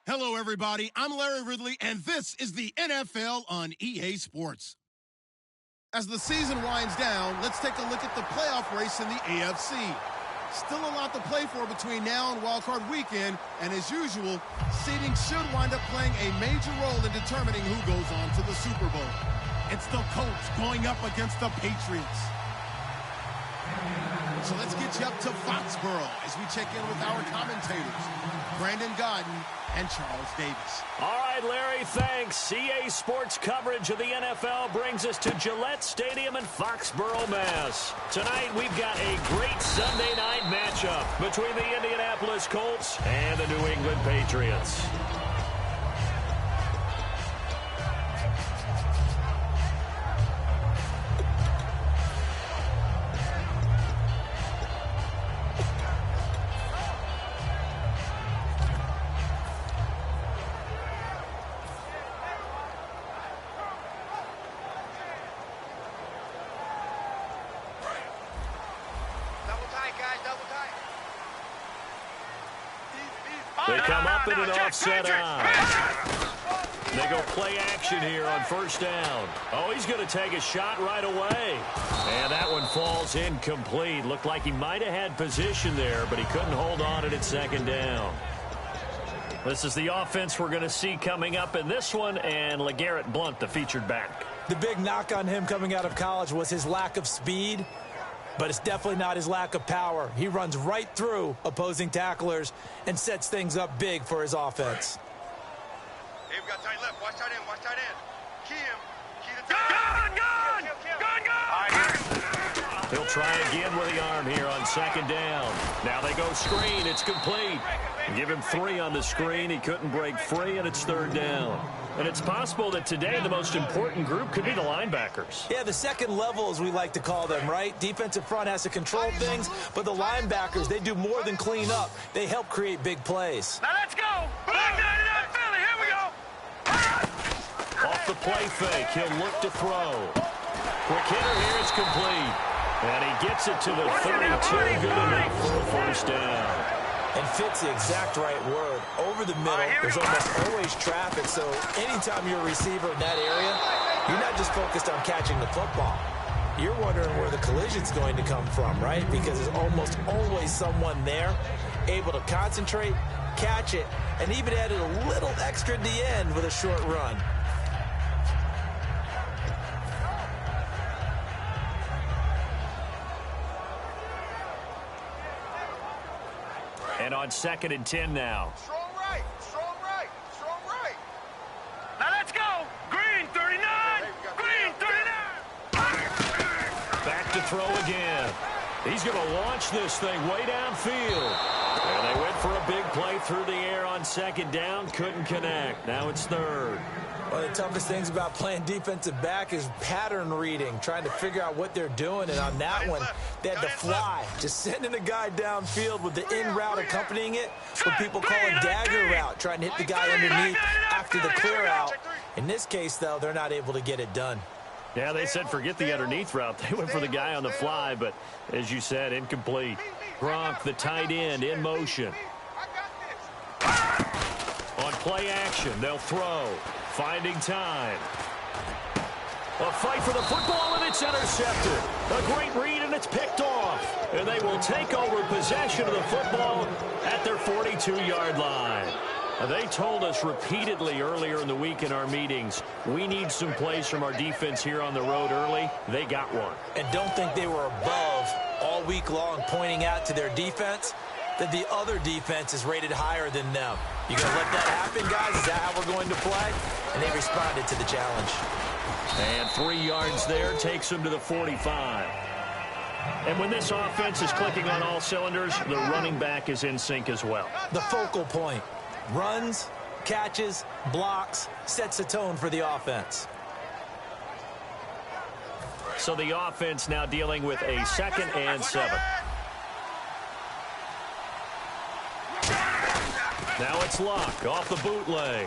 Hello, everybody. I'm Larry Ridley, and this is the NFL on EA Sports. As the season winds down, let's take a look at the playoff race in the AFC. Still a lot to play for between now and wildcard weekend, and as usual, seeding should wind up playing a major role in determining who goes on to the Super Bowl. It's the Colts going up against the Patriots. So let's get you up to Foxborough as we check in with our commentators, Brandon Godden and Charles Davis. All right, Larry, thanks. EA Sports coverage of the NFL brings us to Gillette Stadium in Foxborough, Mass. Tonight, we've got a great Sunday night matchup between the Indianapolis Colts and the New England Patriots. They come up in an offset eye. They go play action here on first down. Oh, he's going to take a shot right away. And that one falls incomplete. Looked like he might have had position there, but he couldn't hold on at second down. This is the offense we're going to see coming up in this one, and LeGarrette Blount, the featured back. The big knock on him coming out of college was his lack of speed. But it's definitely not his lack of power. He runs right through opposing tacklers and sets things up big for his offense. Hey, we got tight left. Watch tight end. Watch tight end. Key him. Key the tight end. Gun! He'll try again with the arm here on second down. Now they go screen. It's complete. Give him 3 on the screen. He couldn't break free, and it's third down. And it's possible that today the most important group could be the linebackers. Yeah, the second level, as we like to call them, right? Defensive front has to control things, but the linebackers, they do more than clean up. They help create big plays. Now let's go. Black 99 Philly. Here we go. Off the play fake, he'll look to throw. Quick hitter here is complete. And he gets it to the 32. Good enough for a first down. And fits the exact right word. Over the middle, there's almost always traffic, so anytime you're a receiver in that area, you're not just focused on catching the football. You're wondering where the collision's going to come from, right? Because there's almost always someone there able to concentrate, catch it, and even added a little extra at the end with a short run. And on 2nd and 10 now. Strong right. Strong right. Strong right. Now let's go. Green 39. Green 39. Back to throw again. He's going to launch this thing way downfield. And they went for a big play through the air on second down. Couldn't connect. Now it's third. One of the toughest things about playing defensive back is pattern reading, trying to figure out what they're doing. And on that one, they had to fly, just sending a guy downfield with the in route accompanying it, what people call a dagger route, trying to hit the guy underneath after the clear out. In this case, though, they're not able to get it done. Yeah, they said forget the underneath route. They went for the guy on the fly, but as you said, incomplete. Gronk, the tight end, in motion. On play action, they'll throw. Finding time. A fight for the football, and it's intercepted. A great read, and it's picked off. And they will take over possession of the football at their 42-yard line. They told us repeatedly earlier in the week in our meetings, we need some plays from our defense here on the road early. They got one. And don't think they were above all week long pointing out to their defense that the other defense is rated higher than them. You going to let that happen, guys? Is that how we're going to play? And they responded to the challenge. And 3 yards there takes them to the 45. And when this offense is clicking on all cylinders, the running back is in sync as well. The focal point. Runs, catches, blocks, sets the tone for the offense. So the offense now dealing with a 2nd and 7. Now it's Luck off the bootleg.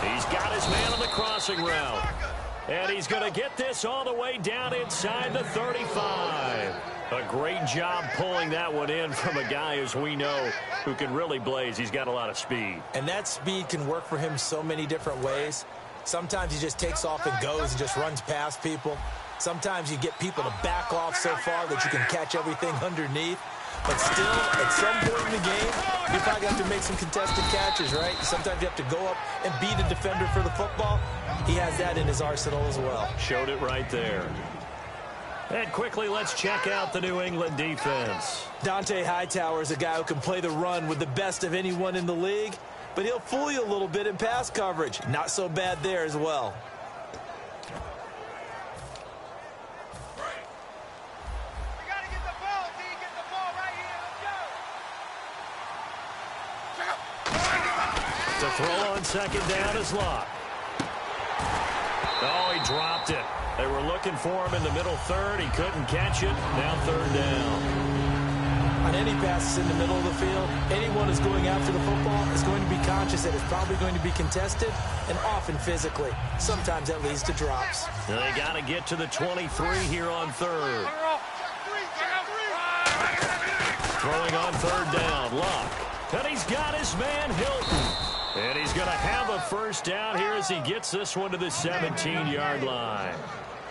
He's got his man on the crossing route. And he's going to get this all the way down inside the 35. A great job pulling that one in from a guy, as we know, who can really blaze. He's got a lot of speed. And that speed can work for him so many different ways. Sometimes he just takes off and goes and just runs past people. Sometimes you get people to back off so far that you can catch everything underneath. But still, at some point in the game, you probably have to make some contested catches, right? Sometimes you have to go up and beat a defender for the football. He has that in his arsenal as well. Showed it right there. And quickly, let's check out the New England defense. Dante Hightower is a guy who can play the run with the best of anyone in the league, but he'll fool you a little bit in pass coverage. Not so bad there as well. To throw on second down is Locke. Oh, he dropped it. They were looking for him in the middle third. He couldn't catch it. Now third down. On any passes in the middle of the field, anyone who's going after the football is going to be conscious that it's probably going to be contested and often physically. Sometimes that leads to drops. Now they got to get to the 23 here on third. Throwing on third down, Locke. And he's got his man, Hilton. And he's going to have a first down here as he gets this one to the 17-yard line.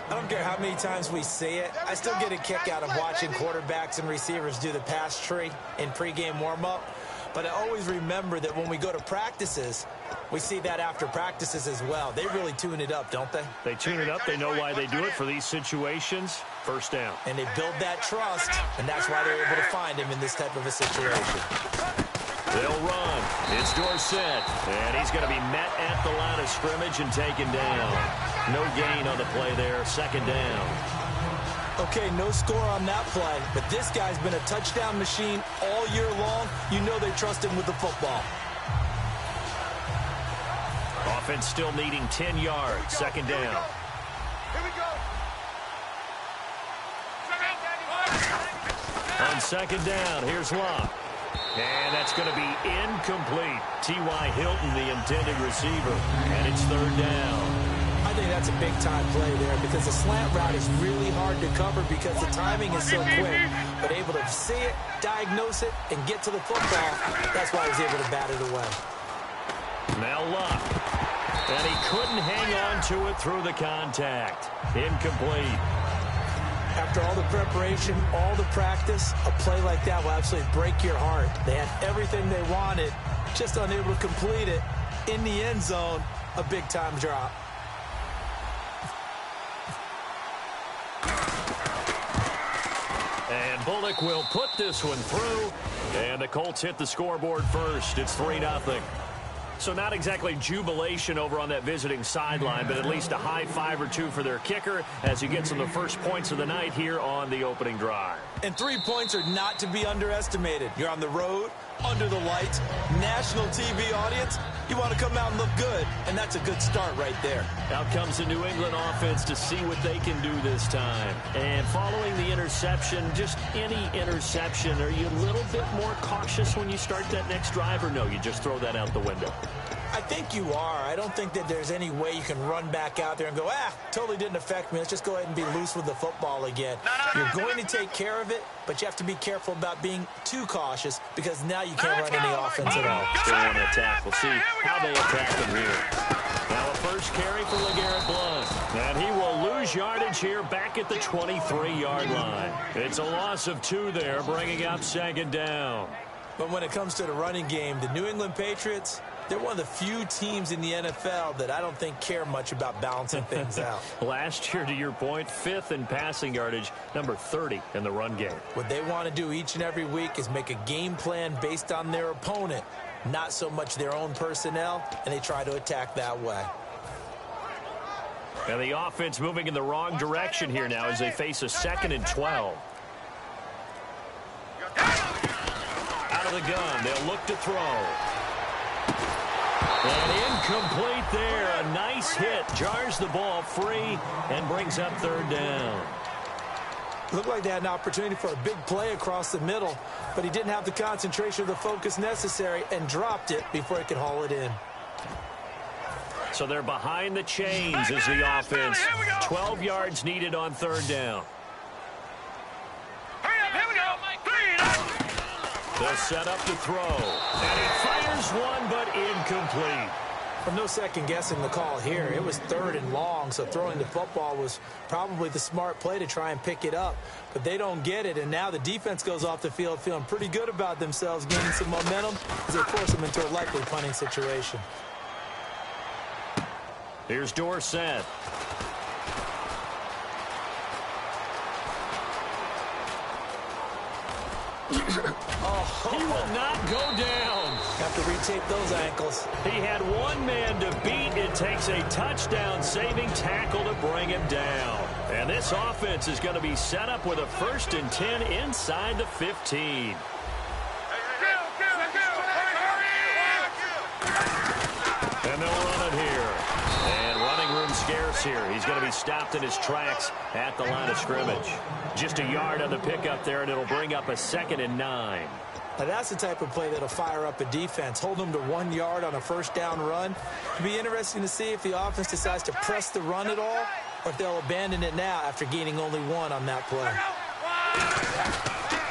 I don't care how many times we see it. I still get a kick out of watching quarterbacks and receivers do the pass tree in pregame warm-up. But I always remember that when we go to practices, we see that after practices as well. They really tune it up, don't they? They tune it up. They know why they do it for these situations. First down. And they build that trust, and that's why they're able to find him in this type of a situation. They'll run. It's Dorsett. And he's going to be met at the line of scrimmage and taken down. No gain on the play there. Second down. Okay, no score on that play, but this guy's been a touchdown machine all year long. You know they trust him with the football. Offense still needing 10 yards. Second down. Here we go. On second down, here's Locke. And that's going to be incomplete. T.Y. Hilton, the intended receiver. And it's third down. I think that's a big-time play there because the slant route is really hard to cover because the timing is so quick. But able to see it, diagnose it, and get to the football, that's why he was able to bat it away. Now Locke. And he couldn't hang on to it through the contact. Incomplete. After all the preparation, all the practice, a play like that will absolutely break your heart. They had everything they wanted, just unable to complete it. In the end zone, a big-time drop. And Bullock will put this one through. And the Colts hit the scoreboard first. It's 3-0. So not exactly jubilation over on that visiting sideline, but at least a high five or two for their kicker as he gets them the first points of the night here on the opening drive. And 3 points are not to be underestimated. You're on the road, under the lights, national TV audience. You want to come out and look good, and that's a good start right there. Out comes the New England offense to see what they can do this time. And following the interception, just any interception, are you a little bit more cautious when you start that next drive, or no, you just throw that out the window? I think you are. I don't think that there's any way you can run back out there and go, totally didn't affect me. Let's just go ahead and be loose with the football again. You're going to take care of it, but you have to be careful about being too cautious because now you can't run any offense at all. They want to attack. We'll see how they attack them here. Now a first carry for LeGarrette Blount. And he will lose yardage here back at the 23-yard line. It's a loss of 2 there, bringing up second down. But when it comes to the running game, the New England Patriots, they're one of the few teams in the NFL that I don't think care much about balancing things out. Last year, to your point, 5th in passing yardage, number 30 in the run game. What they want to do each and every week is make a game plan based on their opponent, not so much their own personnel, and they try to attack that way. And the offense moving in the wrong direction here now as they face a 2nd and 12. Out of the gun, they'll look to throw. And incomplete there. A nice hit. Jars the ball free and brings up third down. Looked like they had an opportunity for a big play across the middle, but he didn't have the concentration or the focus necessary and dropped it before he could haul it in. So they're behind the chains as the offense. 12 yards needed on third down. They'll set up to throw. And he fires one, but incomplete. Well, no second guessing the call here. It was 3rd and long, so throwing the football was probably the smart play to try and pick it up. But they don't get it, and now the defense goes off the field feeling pretty good about themselves, gaining some momentum as they force them into a likely punting situation. Here's Dorsett. He will not go down. Have to retape those ankles. He had one man to beat. It takes a touchdown-saving tackle to bring him down. And this offense is going to be set up with a 1st and 10 inside the 15. And they'll run it here. And running room scarce here. He's going to be stopped in his tracks at the line of scrimmage. Just a yard on the pickup there, and it'll bring up a 2nd and 9. Now that's the type of play that'll fire up a defense. Hold them to 1 yard on a 1st down run. It'll be interesting to see if the offense decides to press the run at all, or if they'll abandon it now after gaining only 1 on that play.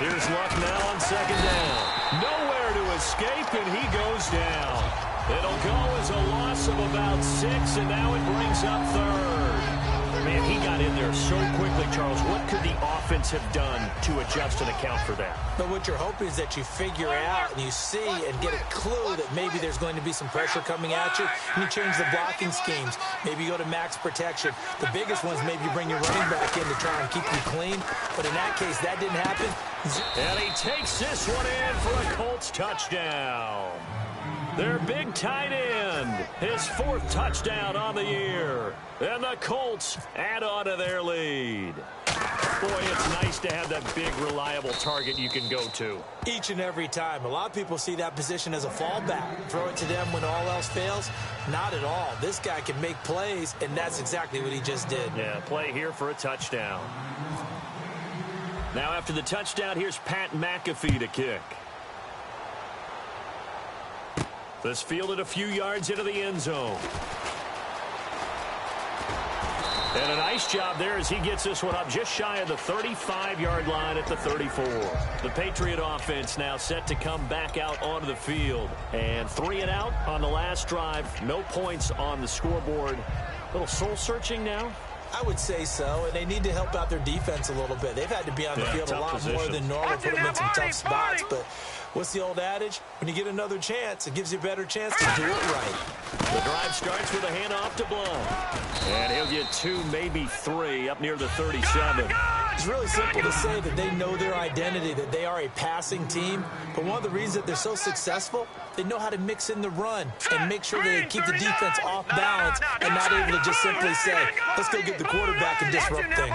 Here's Luck now on 2nd down. Nowhere to escape, and he goes down. It'll go as a loss of about 6, and now it brings up 3rd. Man, he got in there so quickly, Charles. What could the offense have done to adjust and account for that? But what you're hoping is that you figure out and you see and get a clue that maybe there's going to be some pressure coming at you, and you change the blocking schemes. Maybe you go to max protection. The biggest ones, maybe you bring your running back in to try and keep you clean. But in that case, that didn't happen. And he takes this one in for a Colts touchdown. Their big tight end, his 4th touchdown on the year. And the Colts add on to their lead. Boy, it's nice to have that big, reliable target you can go to. Each and every time. A lot of people see that position as a fallback. Throw it to them when all else fails. Not at all. This guy can make plays, and that's exactly what he just did. Yeah, play here for a touchdown. Now after the touchdown, here's Pat McAfee to kick. This fielded a few yards into the end zone. And a nice job there as he gets this one up just shy of the 35-yard line at the 34. The Patriot offense now set to come back out onto the field. And 3 and out on the last drive. No points on the scoreboard. A little soul-searching now. I would say so, and they need to help out their defense a little bit. They've had to be on the field a lot more than normal, put them in some tough spots. But what's the old adage? When you get another chance, it gives you a better chance to do it right. The drive starts with a handoff to Blunt. And he'll get 2, maybe 3, up near the 37. It's really simple to say that they know their identity, that they are a passing team. But one of the reasons that they're so successful, they know how to mix in the run and make sure that they keep the defense off balance and not able to just simply say, let's go get the quarterback and disrupt things.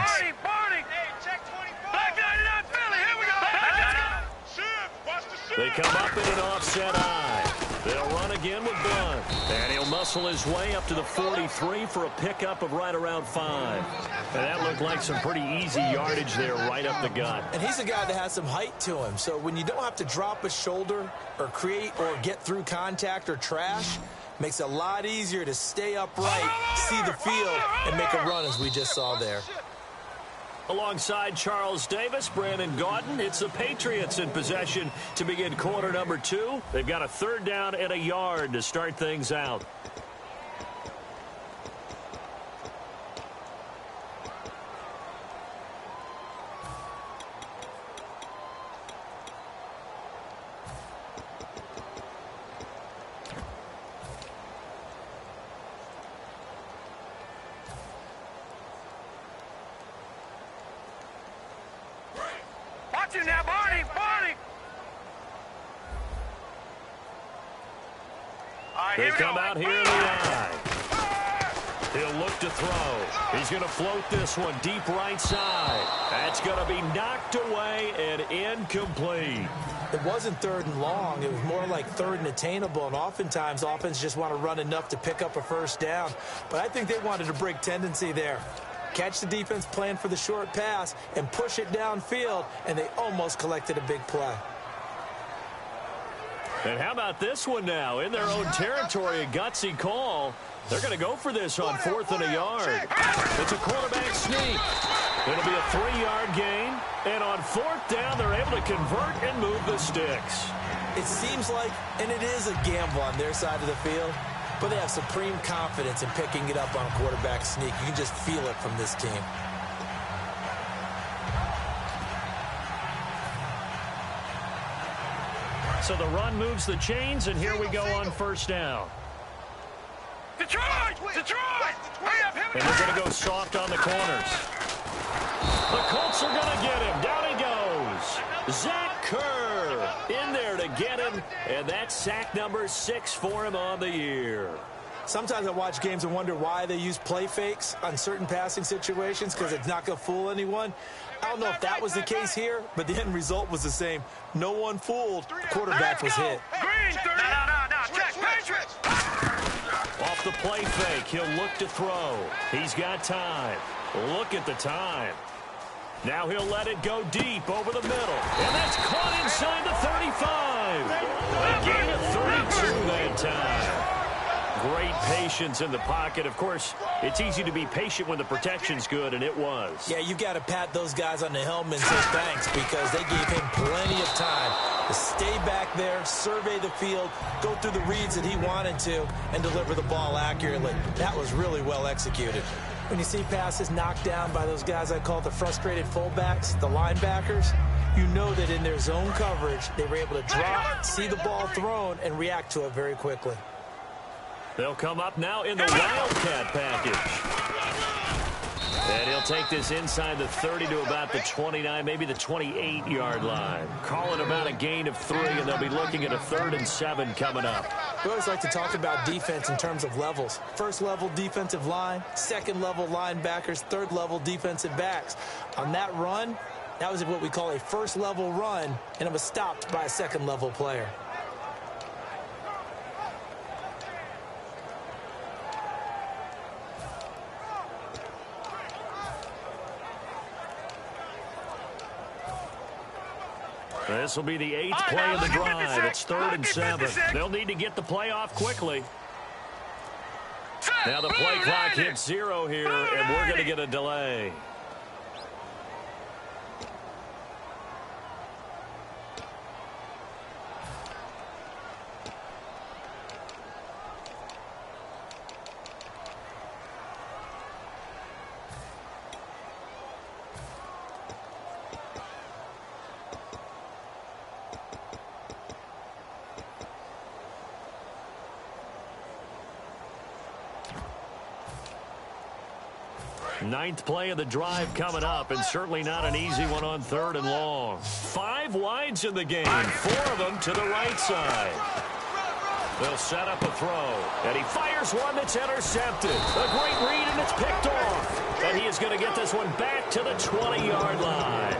They come up in an offset eye. They'll run again with Blunt. And he'll muscle his way up to the 43 for a pickup of right around 5. And that looked like some pretty easy yardage there right up the gut. And he's a guy that has some height to him. So when you don't have to drop a shoulder or create or get through contact or trash, makes it a lot easier to stay upright, see the field, and make a run as we just saw there. Alongside Charles Davis, Brandon Gaudin, it's the Patriots in possession to begin quarter number 2. They've got a 3rd down and a yard to start things out. Watch him now, Barney! Barney! They come out here in the eye. He'll look to throw. He's going to float this one deep right side. That's going to be knocked away and incomplete. It wasn't 3rd and long. It was more like 3rd and attainable, and oftentimes offense just want to run enough to pick up a 1st down. But I think they wanted to break tendency there. Catch the defense plan for the short pass and push it downfield, and they almost collected a big play. And how about this one now? In their own territory, a gutsy call. They're going to go for this on 4th and a yard. It's a quarterback sneak. It'll be a 3-yard gain. And on 4th down, they're able to convert and move the sticks. It seems like, and it is a gamble on their side of the field, but they have supreme confidence in picking it up on quarterback sneak. You can just feel it from this team. So the run moves the chains, and here we go on 1st down. Detroit! Detroit! Hurry up, And they're going to go soft on the corners. The Colts are going to get him. Down he goes. Zach Kerr in there to get him, and that's sack number 6 for him on the year. Sometimes I watch games and wonder why they use play fakes on certain passing situations, because it's not going to fool anyone. I don't know if that was the case here, but the end result was the same. No one fooled. The quarterback was hit. Green, 30. No. Check, Patriots. Off the play fake, he'll look to throw. He's got time. Look at the time. Now he'll let it go deep over the middle. And that's caught inside the 35. A gain of 32 that time. Great patience in the pocket. Of course, it's easy to be patient when the protection's good, and it was. Yeah, you got to pat those guys on the helmet and say thanks, because they gave him plenty of time to stay back there, survey the field, go through the reads that he wanted to, and deliver the ball accurately. That was really well executed. When you see passes knocked down by those guys I call the frustrated fullbacks, the linebackers, you know that in their zone coverage, they were able to drop, see the ball thrown, and react to it very quickly. They'll come up now in the Wildcat package. And he'll take this inside the 30 to about the 29, maybe the 28-yard line. Call it about a gain of 3, and they'll be looking at a 3rd and 7 coming up. We always like to talk about defense in terms of levels. 1st level defensive line, 2nd level linebackers, 3rd level defensive backs. On that run, that was what we call a 1st level run, and it was stopped by a 2nd level player. This will be the 8th play of the drive. It's 3rd and 7. They'll need to get the play off quickly. Now the play clock hits 0 here, and we're going to get a delay. Ninth play of the drive coming up, and certainly not an easy one on 3rd and long. 5 wides in the game, 4 of them to the right side. They'll set up a throw, and he fires one that's intercepted. A great read, and it's picked off. And he is going to get this one back to the 20-yard line.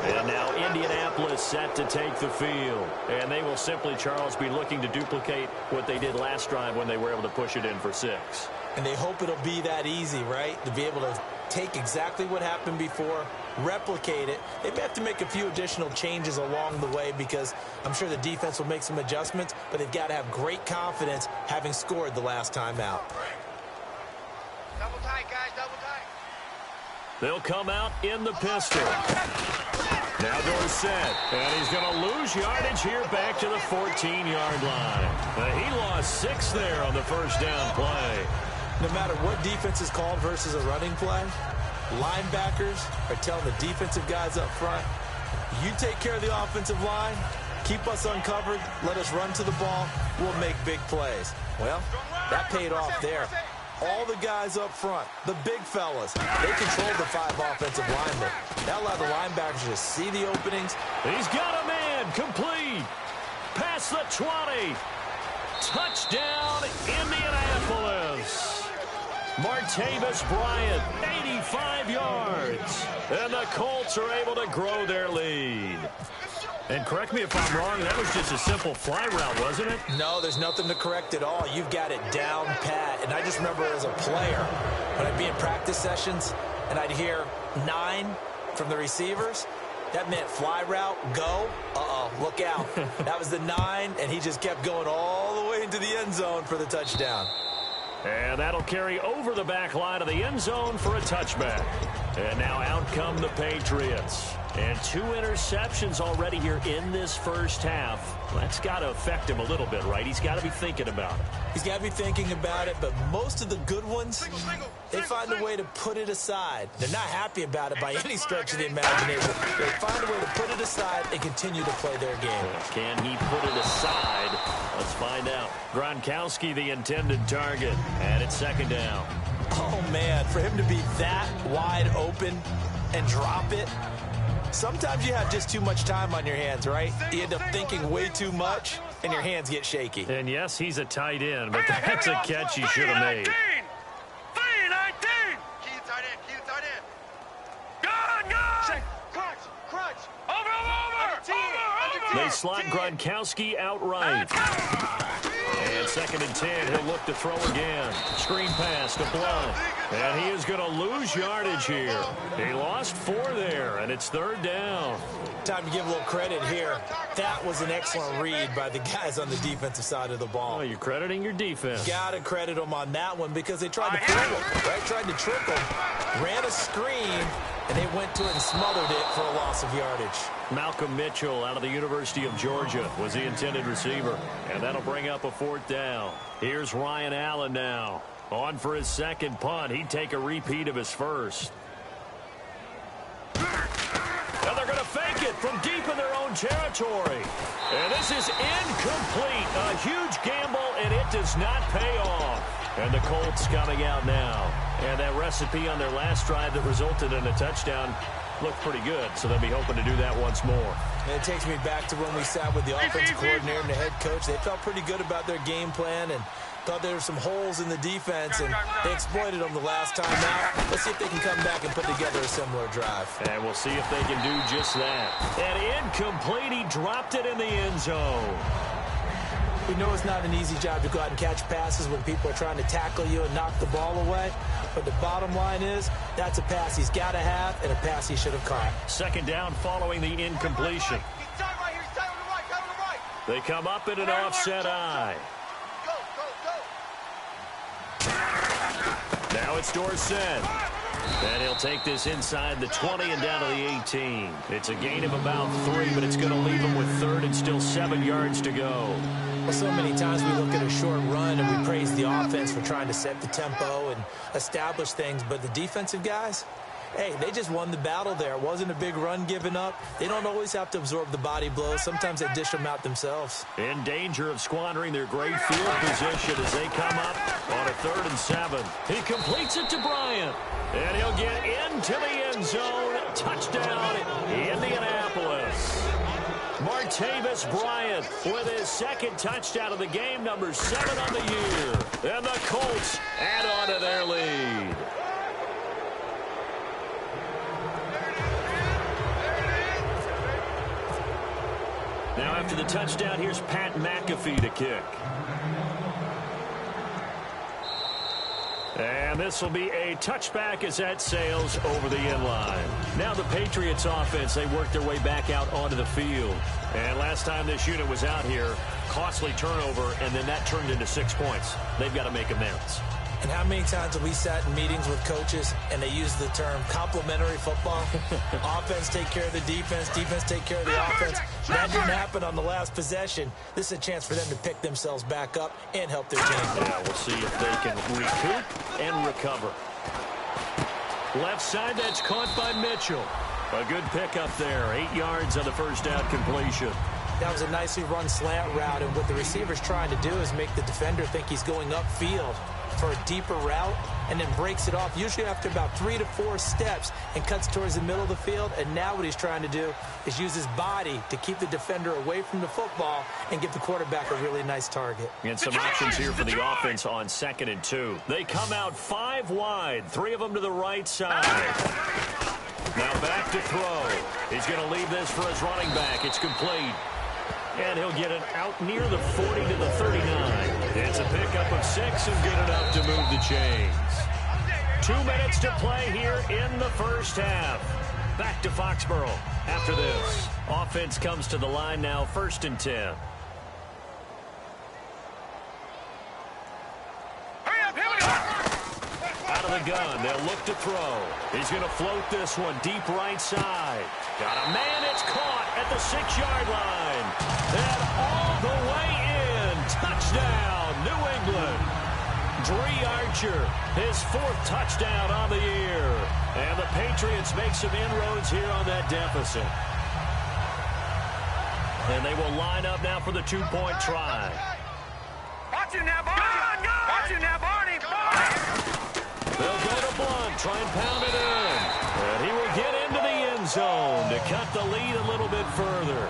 And now Indianapolis set to take the field. And they will simply, Charles, be looking to duplicate what they did last drive when they were able to push it in for 6. And they hope it'll be that easy, right? To be able to take exactly what happened before, replicate it. They may have to make a few additional changes along the way, because I'm sure the defense will make some adjustments, but they've got to have great confidence having scored the last time out. Double tight, guys, double tight. They'll come out in the pistol. Now Dorsett, and he's going to lose yardage here back to the 14-yard line. He lost 6 there on the 1st down play. No matter what defense is called versus a running play, linebackers are telling the defensive guys up front, you take care of the offensive line, keep us uncovered, let us run to the ball, we'll make big plays. Well, that paid off there. All the guys up front, the big fellas, they controlled the 5 offensive linemen. That allowed the linebackers to see the openings. He's got a man, complete. Past the 20. Touchdown, Indianapolis. Martavis Bryant, 85 yards. And the Colts are able to grow their lead. And correct me if I'm wrong, that was just a simple fly route, wasn't it? No, there's nothing to correct at all. You've got it down pat. And I just remember as a player, when I'd be in practice sessions and I'd hear 9 from the receivers, that meant fly route, go, look out. That was the 9, and he just kept going all the way into the end zone for the touchdown. And that'll carry over the back line of the end zone for a touchback. And now out come the Patriots. And 2 interceptions already here in this first half. That's got to affect him a little bit, right? He's got to be thinking about it. He's got to be thinking about it, but most of the good ones, they find a way to put it aside. They're not happy about it by any stretch of the imagination. They find a way to put it aside and continue to play their game. Can he put it aside? Let's find out. Gronkowski, the intended target, and it's second down. Oh, man, for him to be that wide open and drop it, sometimes you have just too much time on your hands, right? You end up thinking way too much, and your hands get shaky. And yes, he's a tight end, but that's a catch he should have made. 3-19. Key tight end, key tight end. Good. Check. Crunch. Over. They slot Gronkowski outright. And second and 10, he'll look to throw again. Screen pass to Blunt. And he is going to lose yardage here. He lost 4 there, and it's third down. Time to give a little credit here. That was an excellent read by the guys on the defensive side of the ball. Oh, you're crediting your defense. Got to credit them on that one because they tried to fool him, right? Tried to trick him, ran a screen, and they went to it and smothered it for a loss of yardage. Malcolm Mitchell out of the University of Georgia was the intended receiver. And that'll bring up a 4th down. Here's Ryan Allen now. On for his second punt. He'd take a repeat of his first. Now they're going to fake it from deep in their own territory. And this is incomplete. A huge gamble, and it does not pay off. And the Colts coming out now. And that recipe on their last drive that resulted in a touchdown looked pretty good, so they'll be hoping to do that once more. And it takes me back to when we sat with the offensive coordinator and the head coach. They felt pretty good about their game plan and thought there were some holes in the defense, and they exploited them the last time out. Let's see if they can come back and put together a similar drive. And we'll see if they can do just that. And incomplete, he dropped it in the end zone. We know it's not an easy job to go out and catch passes when people are trying to tackle you and knock the ball away. But the bottom line is that's a pass he's got to have and a pass he should have caught. Second down following the incompletion. They come up in an offset eye. Now it's Dorsett. And he'll take this inside the 20 and down to the 18. It's a gain of about 3, but it's going to leave him with 3rd and still 7 yards to go. Well, so many times we look at a short run and we praise the offense for trying to set the tempo and establish things, but the defensive guys, hey, they just won the battle there. It wasn't a big run given up. They don't always have to absorb the body blows. Sometimes they dish them out themselves. In danger of squandering their great field position as they come up on a 3rd and 7. He completes it to Bryant. And he'll get into the end zone. Touchdown, Indianapolis. Martavis Bryant with his 2nd touchdown of the game, number 7 on the year. And the Colts add on to their lead. Now after the touchdown, here's Pat McAfee to kick. And this will be a touchback as that sails over the end line. Now the Patriots offense, they worked their way back out onto the field. And last time this unit was out here, costly turnover, and then that turned into 6 points. They've got to make amends. And how many times have we sat in meetings with coaches and they use the term complementary football? Offense take care of the defense, defense take care of the offense. That didn't happen on the last possession. This is a chance for them to pick themselves back up and help their team. Yeah, we'll see if they can recoup and recover. Left side, that's caught by Mitchell. A good pickup there, 8 yards on the first down completion. That was a nicely run slant route, and what the receiver's trying to do is make the defender think he's going upfield for a deeper route and then breaks it off, usually after about 3 to 4 steps, and cuts towards the middle of the field. And now what he's trying to do is use his body to keep the defender away from the football and give the quarterback a really nice target. And some options here for the offense on 2nd and 2. They come out 5 wide, 3 of them to the right side. Now back to throw. He's going to leave this for his running back. It's complete. And he'll get it out near the 40 to the 39. It's a pickup of 6 and good enough to move the chains. 2 minutes to play here in the first half. Back to Foxborough after this. Offense comes to the line now, 1st and 10. Out of the gun. They'll look to throw. He's going to float this one deep right side. Got a man. It's caught at the 6-yard line. And all the way in. Touchdown, New England. Dree Archer, his 4th touchdown on the year. And the Patriots make some inroads here on that deficit. And they will line up now for the 2-point try. Watch you now, Barney. Watch you now, Barney. They'll go to Blunt, try and pound it in. And he will get into the end zone to cut the lead a little bit further.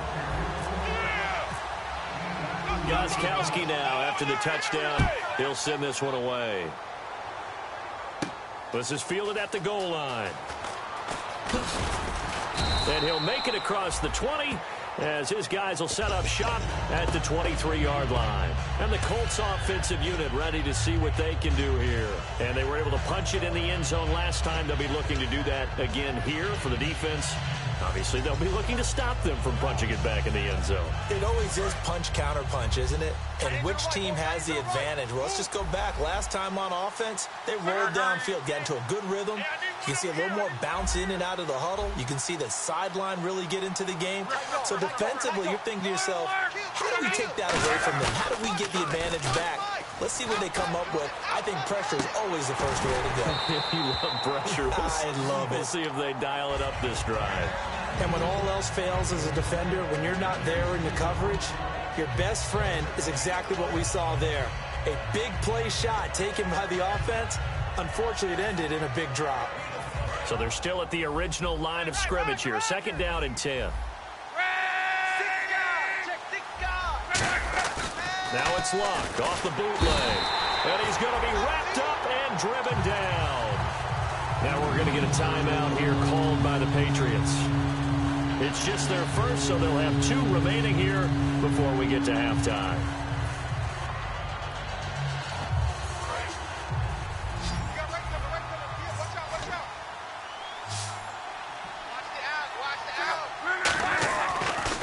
Gostkowski now after the touchdown. He'll send this one away. This is fielded at the goal line. And he'll make it across the 20 as his guys will set up shop at the 23-yard line. And the Colts offensive unit ready to see what they can do here. And they were able to punch it in the end zone last time. They'll be looking to do that again here for the defense. Obviously, they'll be looking to stop them from punching it back in the end zone. It always is punch-counter-punch, isn't it? And which team has the advantage? Well, let's just go back. Last time on offense, they rolled downfield, got into a good rhythm. You can see a little more bounce in and out of the huddle. You can see the sideline really get into the game. So defensively, you're thinking to yourself, how do we take that away from them? How do we get the advantage back? Let's see what they come up with. I think pressure is always the first way to go. You love pressure. I love it. We'll see if they dial it up this drive. And when all else fails as a defender, when you're not there in the coverage, your best friend is exactly what we saw there. A big play shot taken by the offense. Unfortunately, it ended in a big drop. So they're still at the original line of scrimmage here. 2nd down and 10. Now it's Luck off the bootleg. And he's going to be wrapped up and driven down. Now we're going to get a timeout here called by the Patriots. It's just their first, so they'll have 2 remaining here before we get to halftime.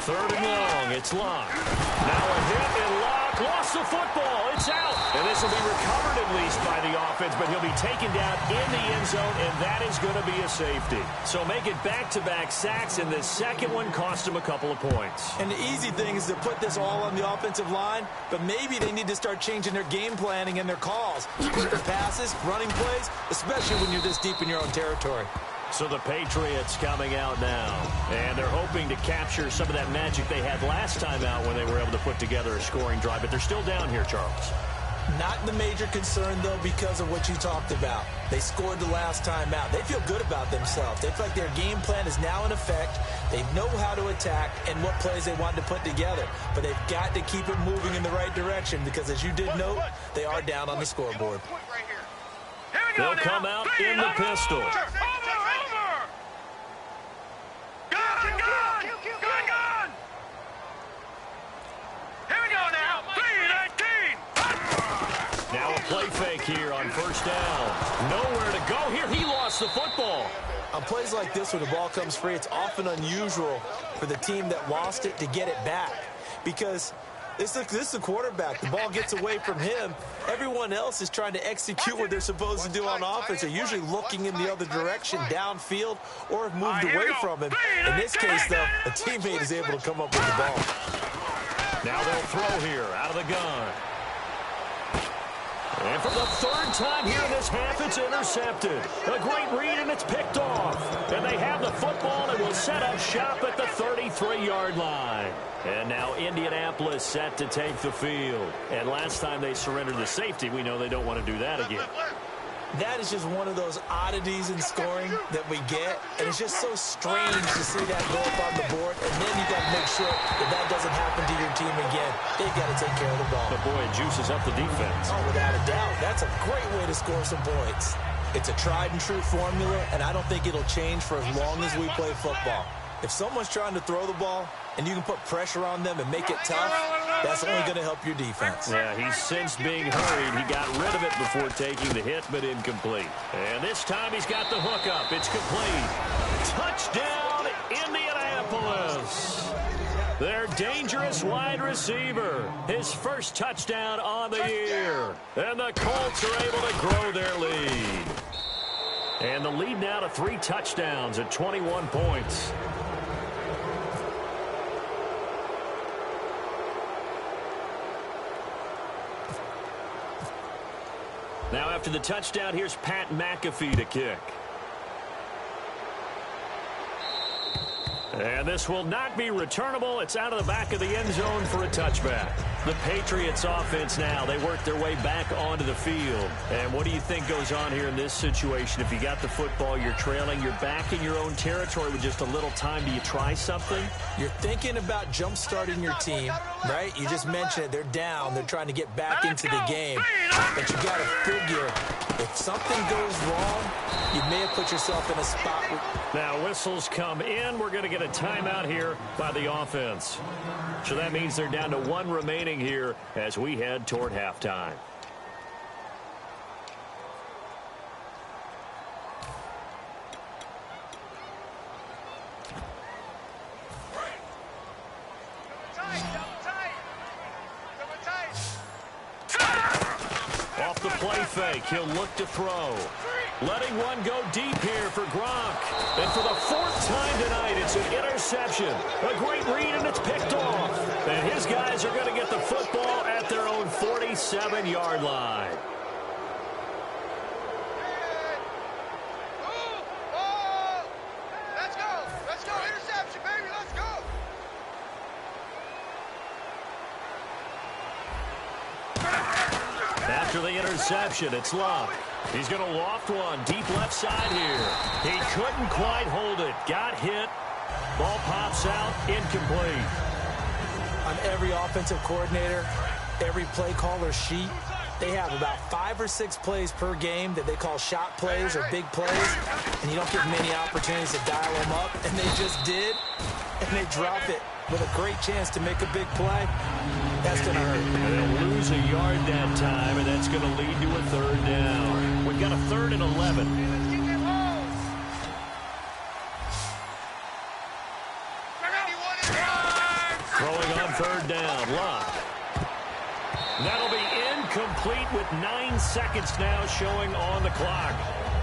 Third and long, it's Luck. Now a hit and Luck lost the football. It's out. And this will be recovered at least by the offense, but he'll be taken down in the end zone, and that is going to be a safety. So make it back-to-back sacks, and this second one cost him a couple of points. And the easy thing is to put this all on the offensive line, but maybe they need to start changing their game planning and their calls. Quicker passes, running plays, especially when you're this deep in your own territory. So the Patriots coming out now, and they're hoping to capture some of that magic they had last time out when they were able to put together a scoring drive, but they're still down here, Charles. Not the major concern, though, because of what you talked about. They scored the last time out. They feel good about themselves. They feel like their game plan is now in effect. They know how to attack and what plays they want to put together. But they've got to keep it moving in the right direction because, as you did note, they are down on the scoreboard. They'll come out in the pistol. Now a play fake here on first down. Nowhere to go here. He lost the football. On plays like this, when the ball comes free, it's often unusual for the team that lost it to get it back. Because this is the quarterback. The ball gets away from him. Everyone else is trying to execute what they're supposed to do on offense. They're usually looking in the other direction, downfield, or have moved away from him. In this case, though, a teammate is able to come up with the ball. Now they'll throw here out of the gun. And for the 3rd time here in this half, it's intercepted. A great read, and it's picked off. And they have the football and will set up shop at the 33-yard line. And now Indianapolis set to take the field. And last time they surrendered the safety, we know they don't want to do that again. That is just one of those oddities in scoring that we get. And it's just so strange to see that go up on the board. And then you got to make sure that doesn't happen to your team again. They've got to take care of the ball. But boy, it juices up the defense. Oh, without a doubt. That's a great way to score some points. It's a tried and true formula, and I don't think it'll change for as long as we play football. If someone's trying to throw the ball and you can put pressure on them and make it tough, that's only going to help your defense. Yeah, he's since being hurried. He got rid of it before taking the hit, but incomplete. And this time he's got the hook up. It's complete. Touchdown, Indianapolis. Their dangerous wide receiver. His first touchdown on the year. And the Colts are able to grow their lead. And the lead now to 3 touchdowns at 21 points. Now after the touchdown, here's Pat McAfee to kick. And this will not be returnable. It's out of the back of the end zone for a touchback. The Patriots offense now, they work their way back onto the field. And what do you think goes on here in this situation? If you got the football, you're trailing, you're back in your own territory with just a little time. Do you try something? You're thinking about jump-starting your team, right? You just mentioned it. They're down. They're trying to get back into the game. But you got to figure if something goes wrong, you may have put yourself in a spot. Now whistles come in. We're going to get a timeout here by the offense. So that means they're down to 1 remaining here as we head toward halftime. Off the play fake, he'll look to throw. Letting one go deep here for Gronk. And for the 4th time tonight, it's an interception. A great read, and it's picked off. And his guys are going to get the football at their own 47-yard line. Let's go. Let's go. Interception, baby. Let's go. After the interception, it's Locke. He's going to loft one deep left side here. He couldn't quite hold it. Got hit. Ball pops out. Incomplete. On every offensive coordinator, every play caller sheet, they have about 5 or 6 plays per game that they call shot plays or big plays, and you don't get many opportunities to dial them up, and they just did, and they drop it with a great chance to make a big play. That's going to hurt. And they'll lose a yard that time, and that's going to lead to a 3rd down. We've got a 3rd and 11. Throwing on 3rd down, Locke. That'll be incomplete with 9 seconds now showing on the clock.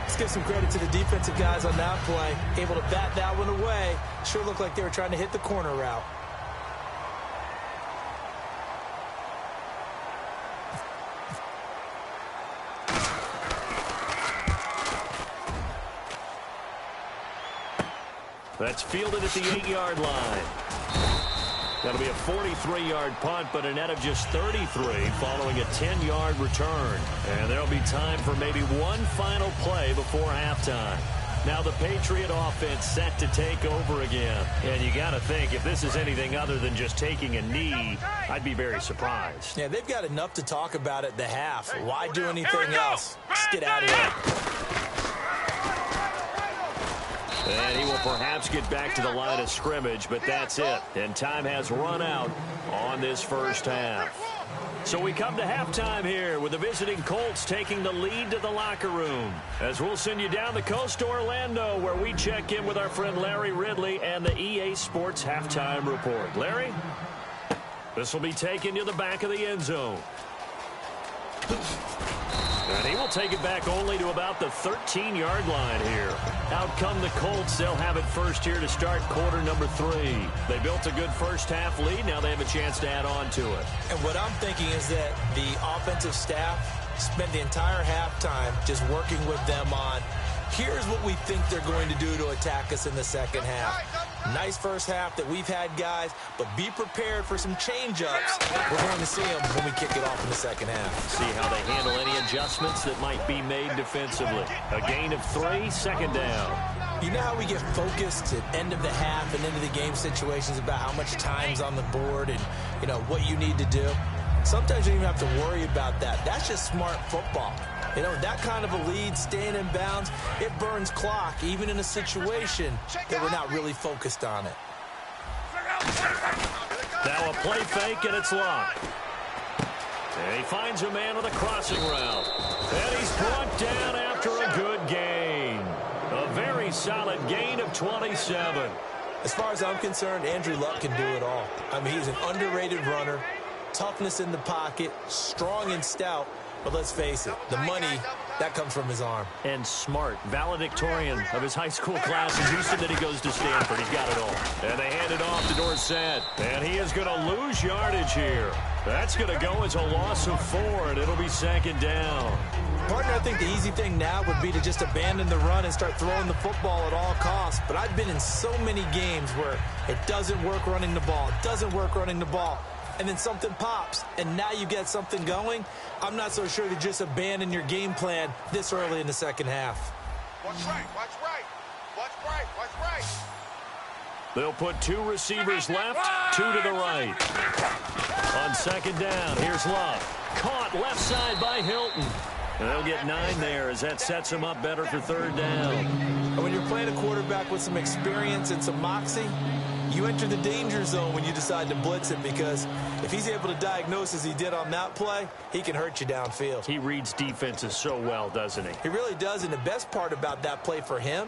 Let's give some credit to the defensive guys on that play. Able to bat that one away. Sure looked like they were trying to hit the corner route. That's fielded at the 8-yard line. That'll be a 43-yard punt, but a net of just 33 following a 10-yard return. And there'll be time for maybe one final play before halftime. Now the Patriot offense set to take over again. And you got to think, if this is anything other than just taking a knee, I'd be very surprised. Yeah, they've got enough to talk about at the half. Why do anything else? Just get out of here. And he will perhaps get back to the line of scrimmage, but that's it. And time has run out on this first half. So we come to halftime here with the visiting Colts taking the lead to the locker room. As we'll send you down the coast to Orlando, where we check in with our friend Larry Ridley and the EA Sports Halftime Report. Larry, this will be taken to the back of the end zone. And he will take it back only to about the 13-yard line here. Out come the Colts. They'll have it first here to start quarter number 3. They built a good first-half lead. Now they have a chance to add on to it. And what I'm thinking is that the offensive staff spent the entire halftime just working with them on, here's what we think they're going to do to attack us in the second half. Nice first half that we've had, guys, but be prepared for some change-ups. We're going to see them when we kick it off in the second half. See how they handle any adjustments that might be made defensively. A gain of 3, second down. You know how we get focused at end of the half and into the game situations about how much time's on the board and, you know, what you need to do? Sometimes you don't even have to worry about that. That's just smart football. You know, that kind of a lead, staying in bounds, it burns clock, even in a situation that we're not really focused on it. Now a play fake, and it's Locke. And he finds a man on the crossing route. And he's brought down after a good gain. A very solid gain of 27. As far as I'm concerned, Andrew Luck can do it all. I mean, he's an underrated runner, toughness in the pocket, strong and stout. But let's face it, the money, that comes from his arm. And smart, valedictorian of his high school class in Houston, then he goes to Stanford. He's got it all. And they hand it off to Dorsett. And he is going to lose yardage here. That's going to go as a loss of 4, and it'll be 2nd down. Partner, I think the easy thing now would be to just abandon the run and start throwing the football at all costs. But I've been in so many games where it doesn't work running the ball. It doesn't work running the ball. And then something pops, and now you get something going. I'm not so sure to just abandon your game plan this early in the second half. Watch right, watch right. Watch right, watch right. They'll put 2 receivers left, 2 to the right. On 2nd down, here's Love. Caught left side by Hilton. And they'll get 9 there as that sets him up better for 3rd down. And when you're playing a quarterback with some experience and some moxie, you enter the danger zone when you decide to blitz him, because if he's able to diagnose as he did on that play, he can hurt you downfield. He reads defenses so well, doesn't he? He really does, and the best part about that play for him,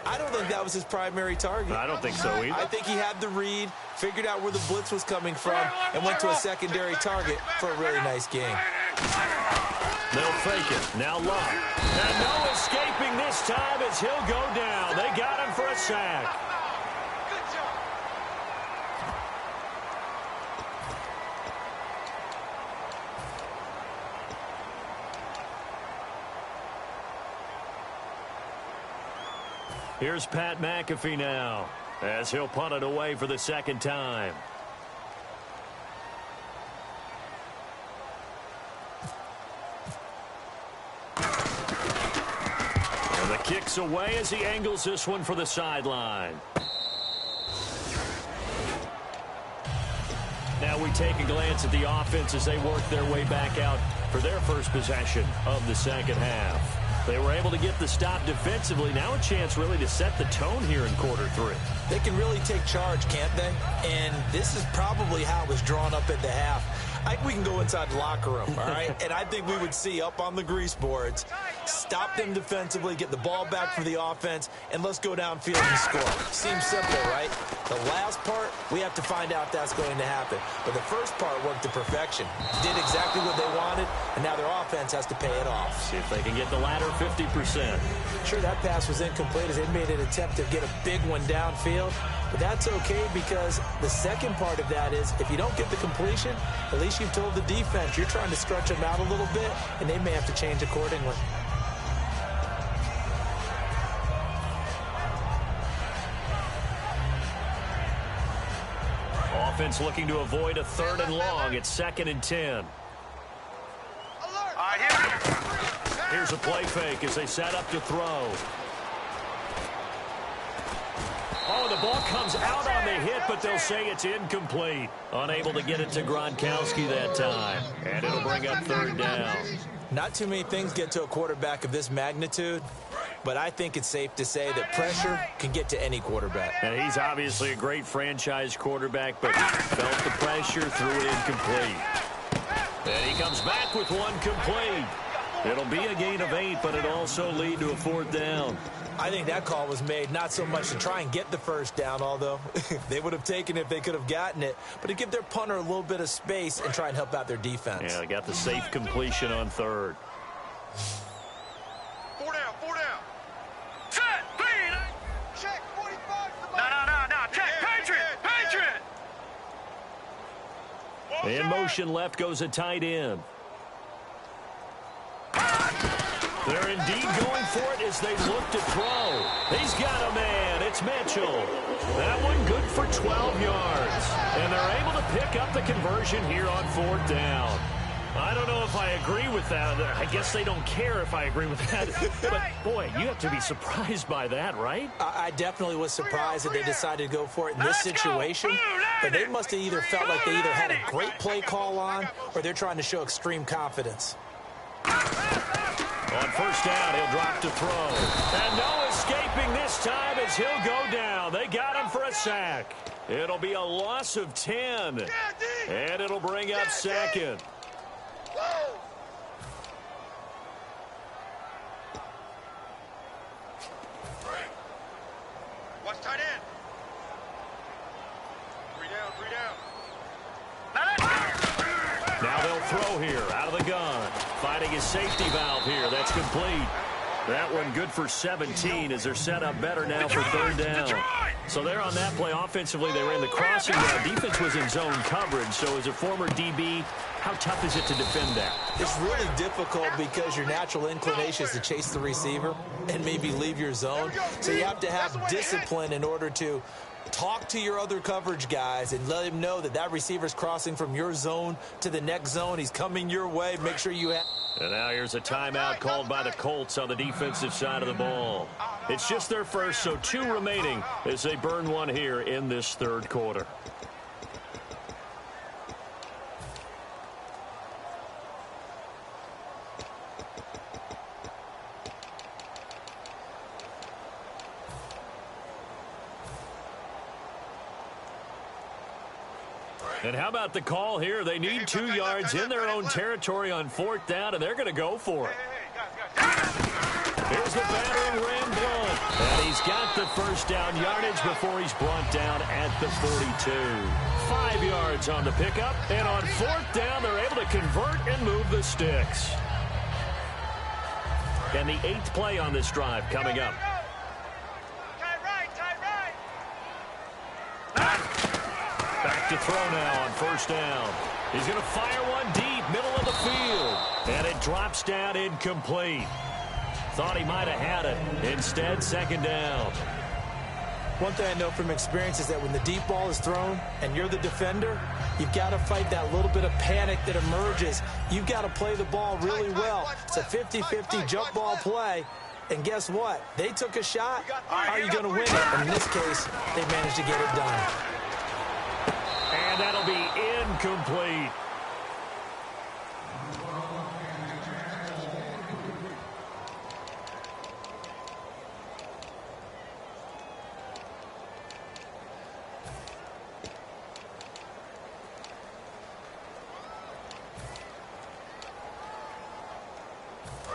I don't think that was his primary target. I don't think so either. I think he had the read, figured out where the blitz was coming from, and went to a secondary target for a really nice game. They'll fake it. Now Love. And no escaping this time as he'll go down. They got him for a sack. Here's Pat McAfee now as he'll punt it away for the 2nd time. And the kick's away as he angles this one for the sideline. Now we take a glance at the offense as they work their way back out for their first possession of the second half. They were able to get the stop defensively. Now a chance really to set the tone here in quarter 3. They can really take charge, can't they? And this is probably how it was drawn up at the half. I think we can go inside the locker room, all right? And I think we would see up on the grease boards, stop them defensively, get the ball back for the offense, and let's go downfield and score. Seems simple, right? The last part, we have to find out if that's going to happen. But the first part worked to perfection. Did exactly what they wanted, and now their offense has to pay it off. See if they can get the latter 50%. Sure, that pass was incomplete as they made an attempt to get a big one downfield. But that's okay, because the second part of that is if you don't get the completion, at least you've told the defense you're trying to stretch them out a little bit, and they may have to change accordingly. Offense looking to avoid a 3rd and long. It's 2nd and 10. Here's a play fake as they set up to throw. Oh, the ball comes out on the hit, but they'll say it's incomplete. Unable to get it to Gronkowski that time. And it'll bring up 3rd down. Not too many things get to a quarterback of this magnitude, but I think it's safe to say that pressure can get to any quarterback. And he's obviously a great franchise quarterback, but felt the pressure, threw it incomplete. And he comes back with one complete. It'll be a gain of 8, but it'll also lead to a 4th down. I think that call was made not so much to try and get the first down, although they would have taken it if they could have gotten it, but to give their punter a little bit of space and try and help out their defense. Yeah, they got the safe completion on 3rd. 4 down, 4 down. Set, clean. Check, 45. No. Check, Patriot. In motion left goes a tight end. They're indeed going for it as they look to throw. He's got a man. It's Mitchell. That one good for 12 yards. And they're able to pick up the conversion here on 4th down. I don't know if I agree with that. I guess they don't care if I agree with that. But, boy, you have to be surprised by that, right? I definitely was surprised that they decided to go for it in this situation. But they must have either felt like they either had a great play call on or they're trying to show extreme confidence. On 1st down, he'll drop to throw. And no escaping this time as he'll go down. They got him for a sack. It'll be a loss of 10. And it'll bring up 2nd. Watch tight end. 3 down. Now They'll throw here out of the gun. Finding his safety valve here. That's complete. That one good for 17 as they're set up better now for third down. So there on that play, offensively, they ran the crossing down. Defense was in zone coverage. So as a former DB, how tough is it to defend that? It's really difficult because your natural inclination is to chase the receiver and maybe leave your zone. So you have to have discipline in order to talk to your other coverage guys and let him know that that receiver's crossing from your zone to the next zone. He's coming your way. Make sure you have... And now here's a timeout called by the Colts on the defensive side of the ball. It's just their first, so 2 remaining as they burn one here in this third quarter. And how about the call here? They need 2 yards in their own territory on 4th down, and they're going to go for it. Here's the battering ram Blunt. And he's got the first down yardage before he's brought down at the 42. 5 yards on the pickup, and on 4th down, they're able to convert and move the sticks. And the 8th play on this drive coming up. Back to throw now on 1st down. He's going to fire one deep, middle of the field. And it drops down incomplete. Thought he might have had it. Instead, 2nd down. One thing I know from experience is that when the deep ball is thrown and you're the defender, you've got to fight that little bit of panic that emerges. You've got to play the ball really well. It's a 50-50 jump ball play. And guess what? They took a shot. How are you going to win it? And in this case, they managed to get it done. And that'll be incomplete.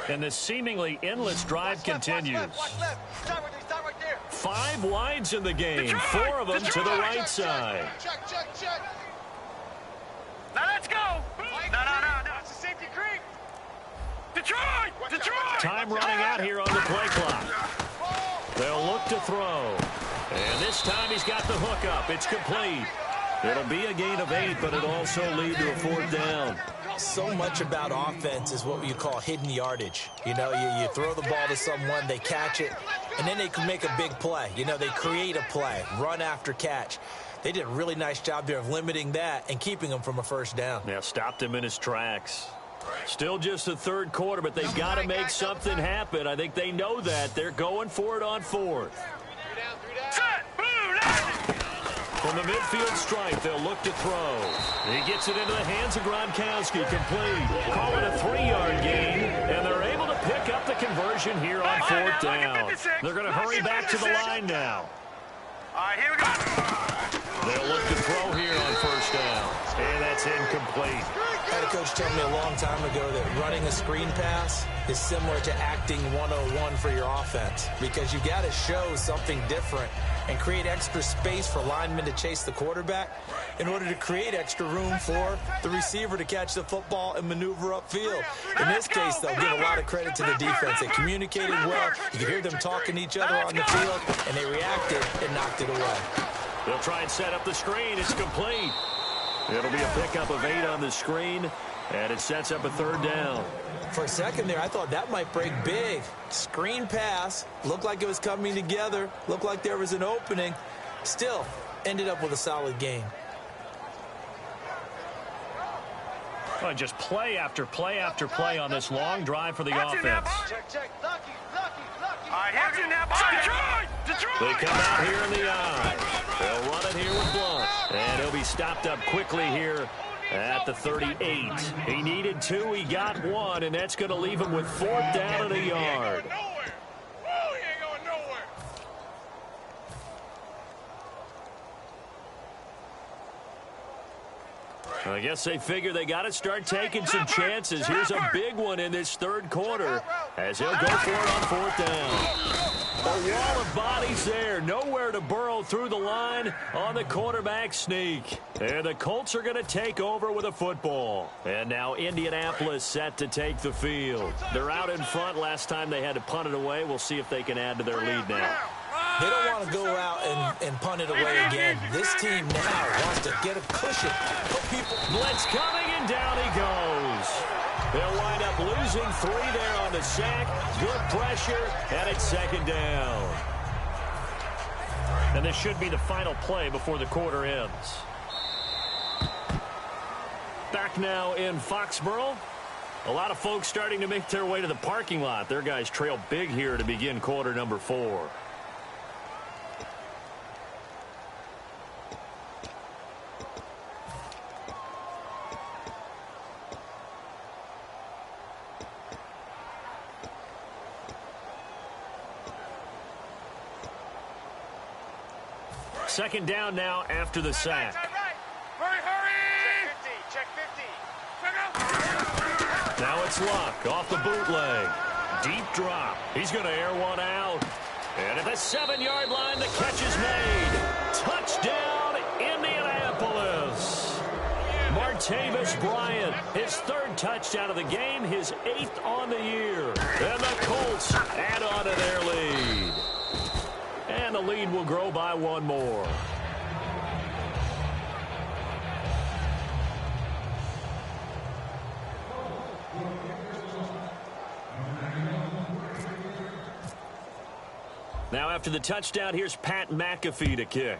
And the seemingly endless drive continues. 5 wides in the game, 4 of them to the right side. Now let's go. No. It's a safety creep. Detroit. Time running out here on the play clock. They'll look to throw. And this time he's got the hook up. It's complete. It'll be a gain of 8, but it'll also lead to a 4th down. So much about offense is what you call hidden yardage. You know, you throw the ball to someone, they catch it, and then they can make a big play. You know, they create a play, run after catch. They did a really nice job there of limiting that and keeping him from a 1st down. Yeah, stopped him in his tracks. Still just the 3rd quarter, but they've got to make something happen. I think they know that. They're going for it on 4th. From the midfield stripe, they'll look to throw. He gets it into the hands of Gronkowski, complete. Call it a 3-yard gain, and they're able to pick up the conversion here on 4th down. They're going to hurry back to the line now. All right, here we go. They'll look to throw here on 1st down, and that's incomplete. I had a coach tell me a long time ago that running a screen pass is similar to acting 101 for your offense because you got to show something different and create extra space for linemen to chase the quarterback in order to create extra room for the receiver to catch the football and maneuver upfield. In this case, they'll give a lot of credit to the defense. They communicated well. You could hear them talking to each other on the field, and they reacted and knocked it away. They'll try and set up the screen. It's complete. It'll be a pickup of 8 on the screen, and it sets up a 3rd down. For a second there, I thought that might break big. Screen pass. Looked like it was coming together. Looked like there was an opening. Still, ended up with a solid gain. Well, just play after play after play on this long drive for the offense. Check. Lucky. All right, here's it now. Detroit. They come out here in the eye. They'll run it here with Blunt. And he'll be stopped up quickly here at the 38. He needed 2. He got 1, and that's going to leave him with 4th down and a yard. I guess they figure they got to start taking some chances. Here's a big one in this third quarter as he'll go for it on fourth down. A wall of bodies there. Nowhere to burrow through the line on the quarterback sneak. And the Colts are going to take over with a football. And now Indianapolis set to take the field. They're out in front. Last time they had to punt it away. We'll see if they can add to their lead now. They don't want to go out and punt it away again. This team now wants to get a cushion. Blitz coming, and down he goes. They'll wind up losing 3 there on the sack. Good pressure, and it's second down. And this should be the final play before the quarter ends. Back now in Foxborough. A lot of folks starting to make their way to the parking lot. Their guys trail big here to begin quarter number 4. Second down now after the sack. Hurry! Check 50. Now it's Luck off the bootleg. Deep drop. He's going to air one out. And at the 7-yard line, the catch is made. Touchdown, Indianapolis. Martavis Bryant, his 3rd touchdown of the game, his 8th on the year. And the Colts add on to their lead. And the lead will grow by 1 more. Now after the touchdown, here's Pat McAfee to kick.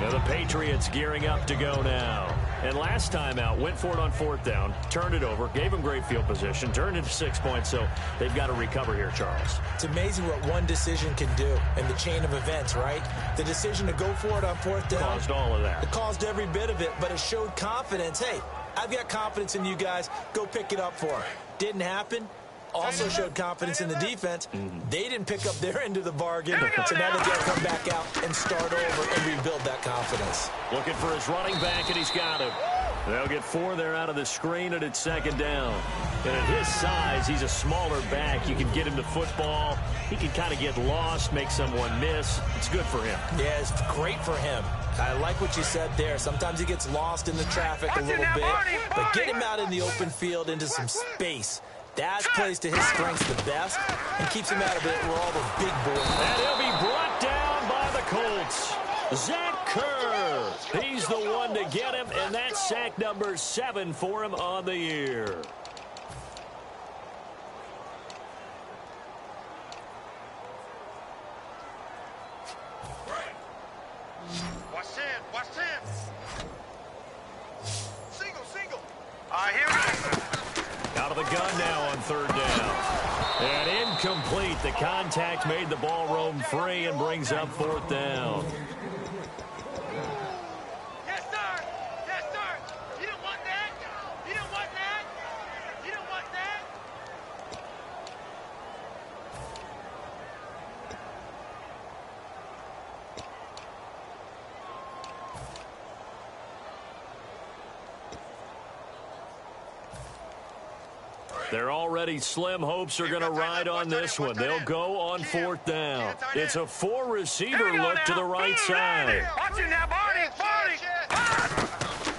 Now the Patriots gearing up to go now. And last time out, went for it on 4th down, turned it over, gave them great field position, turned into 6 points, so they've got to recover here, Charles. It's amazing what one decision can do in the chain of events, right? The decision to go for it on 4th down. Caused all of that. It caused every bit of it, but it showed confidence. Hey, I've got confidence in you guys. Go pick it up for them. Didn't happen. Also showed confidence in the defense. They didn't pick up their end of the bargain, so now they've got to come back out and start over and rebuild that confidence. Looking for his running back, and he's got him. They'll get 4 there out of the screen, and it's second down. And at his size, he's a smaller back. You can get him the football. He can kind of get lost, make someone miss. It's good for him. Yeah, it's great for him. I like what you said there. Sometimes he gets lost in the traffic a little bit, but get him out in the open field into some space. That plays to his strengths the best and keeps him out of it where all the big boys are. And he'll be brought down by the Colts. Zach Kerr. He's the one to get him, and that's sack number 7 for him on the year. Watch 10. Single. Here we go. Out of the gun now on 3rd down. And incomplete. The contact made the ball roam free and brings up 4th down. Yes, sir. You don't want that. You don't want that. They're already slim hopes are going to ride on this one. They'll go on 4th down. It's a 4-receiver look to the right side. Watch it now, Barney.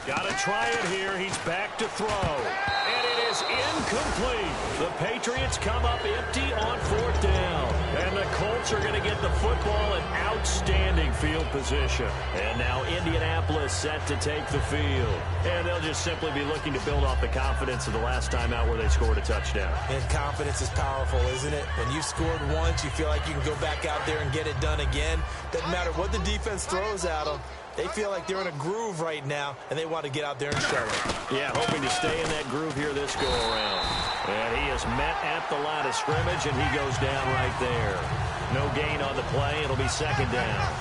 Got to try it here. He's back to throw. And it is incomplete. The Patriots come up empty on 4th down. And the Colts are going to get the football in outstanding field position. And now Indianapolis set to take the field. And they'll just simply be looking to build off the confidence of the last time out where they scored a touchdown. And confidence is powerful, isn't it? When you've scored once, you feel like you can go back out there and get it done again. Doesn't matter what the defense throws at them. They feel like they're in a groove right now, and they want to get out there and show it. Yeah, hoping to stay in that groove here this go-around. And he is met at the line of scrimmage, and he goes down right there. No gain on the play. It'll be second down.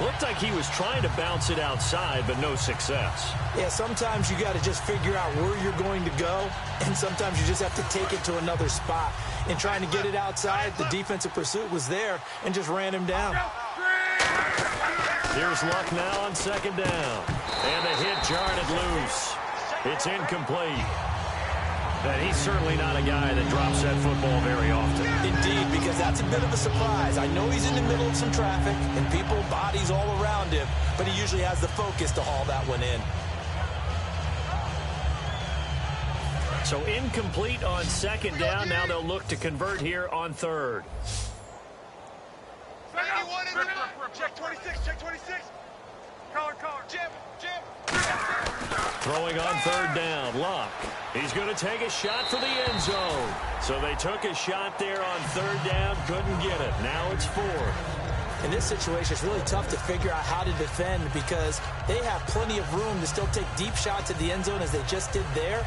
Looked like he was trying to bounce it outside, but no success. Yeah, sometimes you got to just figure out where you're going to go, and sometimes you just have to take it to another spot. In trying to get it outside, the defensive pursuit was there and just ran him down. Here's Luck now on second down. And the hit jarred it loose. It's incomplete. And he's certainly not a guy that drops that football very often. Indeed, because that's a bit of a surprise. I know he's in the middle of some traffic and people, bodies all around him, but he usually has the focus to haul that one in. So incomplete on second down. Now they'll look to convert here on third. Check 26, check 26. Collar, jam. Throwing on third down, Luck. He's going to take a shot for the end zone. So they took a shot there on third down, couldn't get it. Now it's fourth. In this situation, it's really tough to figure out how to defend because they have plenty of room to still take deep shots at the end zone as they just did there.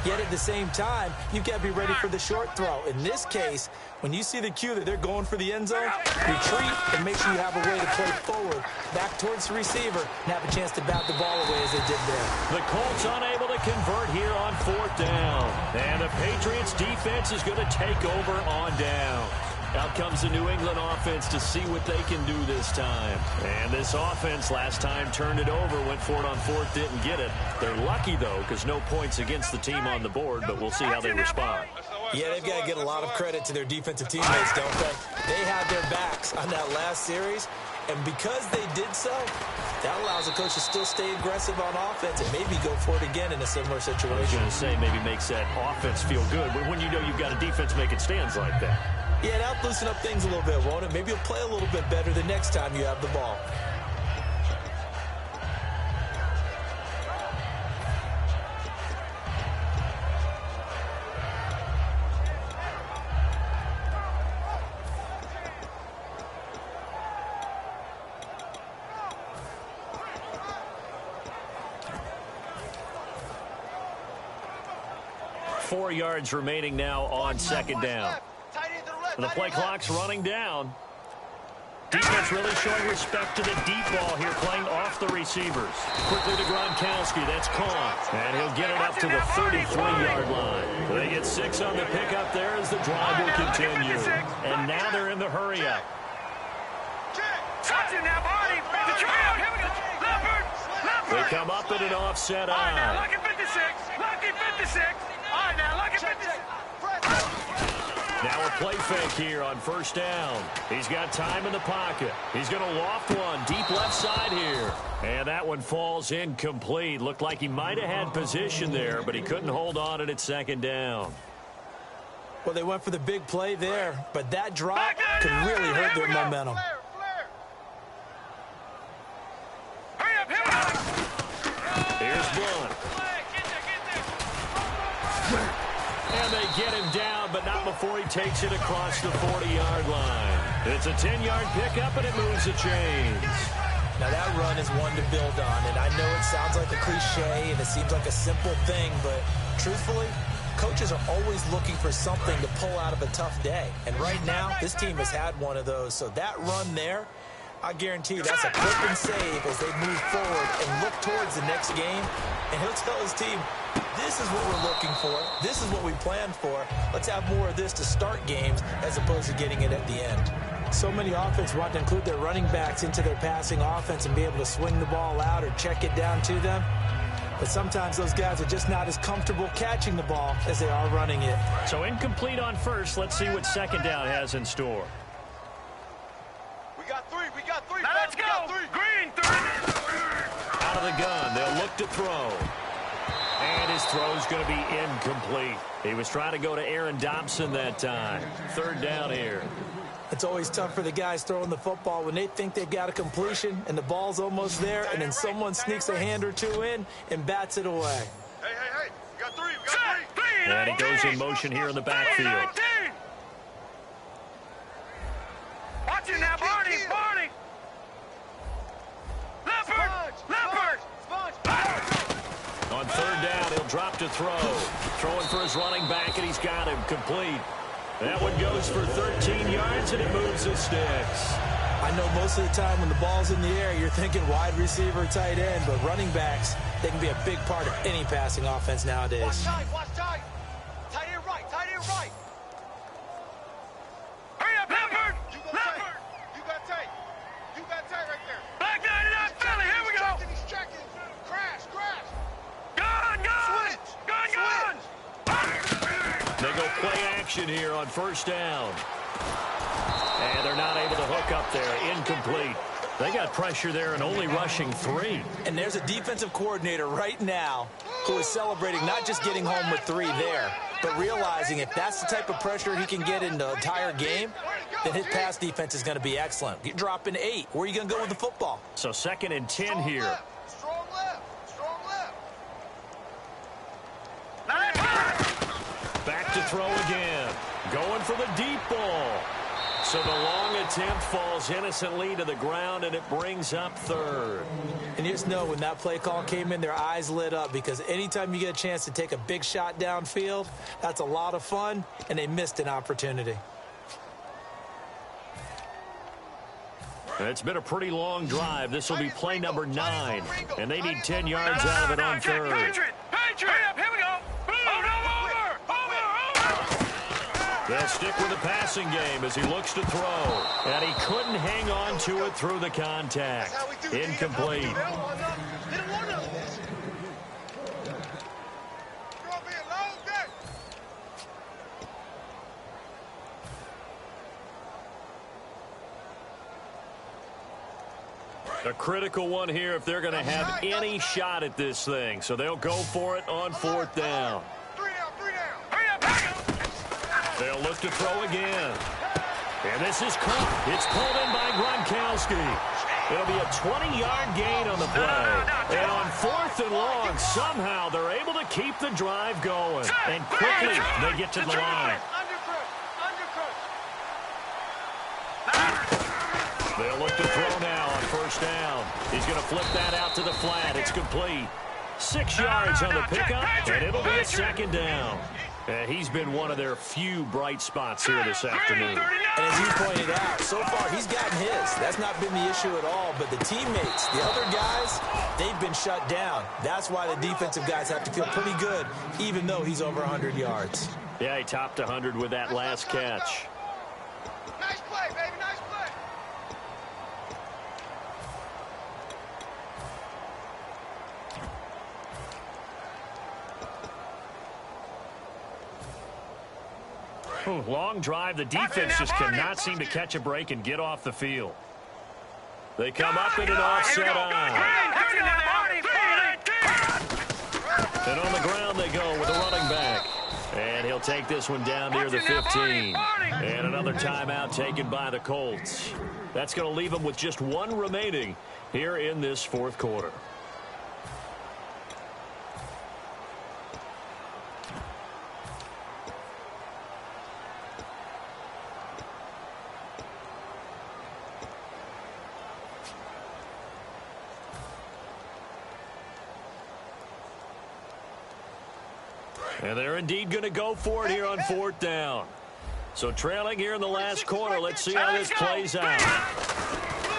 Yet at the same time, you've got to be ready for the short throw. In this case, when you see the cue that they're going for the end zone, retreat and make sure you have a way to play forward, back towards the receiver, and have a chance to bat the ball away as they did there. The Colts unable to convert here on fourth down. And the Patriots defense is going to take over on down. Out comes the New England offense to see what they can do this time. And this offense last time turned it over, went for it on fourth, didn't get it. They're lucky, though, because no points against the team on the board, but we'll see how they respond. Yeah, they've got to get a lot of credit to their defensive teammates, don't they? They had their backs on that last series, and because they did so, that allows the coach to still stay aggressive on offense and maybe go for it again in a similar situation. I was going to say maybe makes that offense feel good, but when you know you've got a defense making stands like that. Yeah, that'll loosen up things a little bit, won't it? Maybe you'll play a little bit better the next time you have the ball. Four yards remaining now on second down. The play clock's running down. Defense really showing respect to the deep ball here, playing off the receivers. Quickly to Gronkowski, that's caught. And he'll get it up to the 33-yard line. They get 6 on the pickup there as the drive will continue. And now they're in the hurry-up. They come up in an offset eye. Lucky 56. Lucky 56. All right, now, lucky 56. Now a play fake here on first down. He's got time in the pocket. He's going to loft one deep left side here. And that one falls incomplete. Looked like he might have had position there, but he couldn't hold on it at second down. Well, they went for the big play there, but that drop could really hurt their momentum. Here's Blunt. And they get him down, but not before he takes it across the 40-yard line. It's a 10-yard pickup, and it moves the chains. Now, that run is one to build on, and I know it sounds like a cliche, and it seems like a simple thing, but truthfully, coaches are always looking for something to pull out of a tough day. And right now, this team has had one of those. So that run there, I guarantee you that's a clip and save as they move forward and look towards the next game. And he'll tell his team, this is what we're looking for. This is what we planned for. Let's have more of this to start games as opposed to getting it at the end. So many offenses want to include their running backs into their passing offense and be able to swing the ball out or check it down to them. But sometimes those guys are just not as comfortable catching the ball as they are running it. So incomplete on first. Let's see what second down has in store. We got three. Now let's go. Green, 3. Out of the gun, they'll look to throw. And his throw's going to be incomplete. He was trying to go to Aaron Dobson that time. Third down here. It's always tough for the guys throwing the football when they think they've got a completion and the ball's almost there, and then someone sneaks a hand or two in and bats it away. Hey. We got three. And he goes in motion here in the backfield. Watch it now, Barney. Leopard. On third down, he'll drop to throw. Throwing for his running back, and he's got him complete. That one goes for 13 yards, and it moves the sticks. I know most of the time when the ball's in the air, you're thinking wide receiver, tight end, but running backs, they can be a big part of any passing offense nowadays. Watch tight, watch tight. Tight end right, tight end right. Hurry up, Leopard! You got tight. You got tight right there. Back 99 Philly, here we go. He's checking. Crash. Gun. Switch. They go play action here on first down. And they're not able to hook up there. Incomplete. They got pressure there and only rushing 3. And there's a defensive coordinator right now who is celebrating not just getting home with 3 there, but realizing if that's the type of pressure he can get in the entire game, then his pass defense is going to be excellent. You're dropping 8. Where are you going to go with the football? So 2nd and 10 here. Strong left. Back to throw again. Going for the deep ball. So the long attempt falls innocently to the ground, and it brings up 3rd. And you just know when that play call came in, their eyes lit up, because anytime you get a chance to take a big shot downfield, that's a lot of fun, and they missed an opportunity. It's been a pretty long drive. This will be play number 9, and they need 10 yards out of it on 3rd. Patriot! Here we go. They'll stick with the passing game as he looks to throw. And he couldn't hang on to it through the contact. Incomplete. They don't want none of this. A critical one here if they're going to have any shot at this thing. So they'll go for it on 4th down. 3 down. Hurry up. They'll look to throw again. And this is caught. It's pulled in by Gronkowski. It'll be a 20-yard gain on the play. And on 4th and long, somehow they're able to keep the drive going. And quickly they get to the line. They'll look to throw now on 1st down. He's going to flip that out to the flat. It's complete. 6 yards on the pickup, and it'll be a 2nd down. He's been one of their few bright spots here this afternoon. And as you pointed out, so far he's gotten his. That's not been the issue at all. But the teammates, the other guys, they've been shut down. That's why the defensive guys have to feel pretty good, even though he's over 100 yards. Yeah, he topped 100 with that last catch. Nice play, baby. Nice play. Long drive. The defense just cannot seem to catch a break and get off the field. They come up in an offset eye. And on the ground they go with a running back. And he'll take this one down near the 15. And another timeout taken by the Colts. That's going to leave them with just 1 remaining here in this 4th quarter. And they're indeed going to go for it here on 4th down. So trailing here in the last quarter. Let's see how this plays out.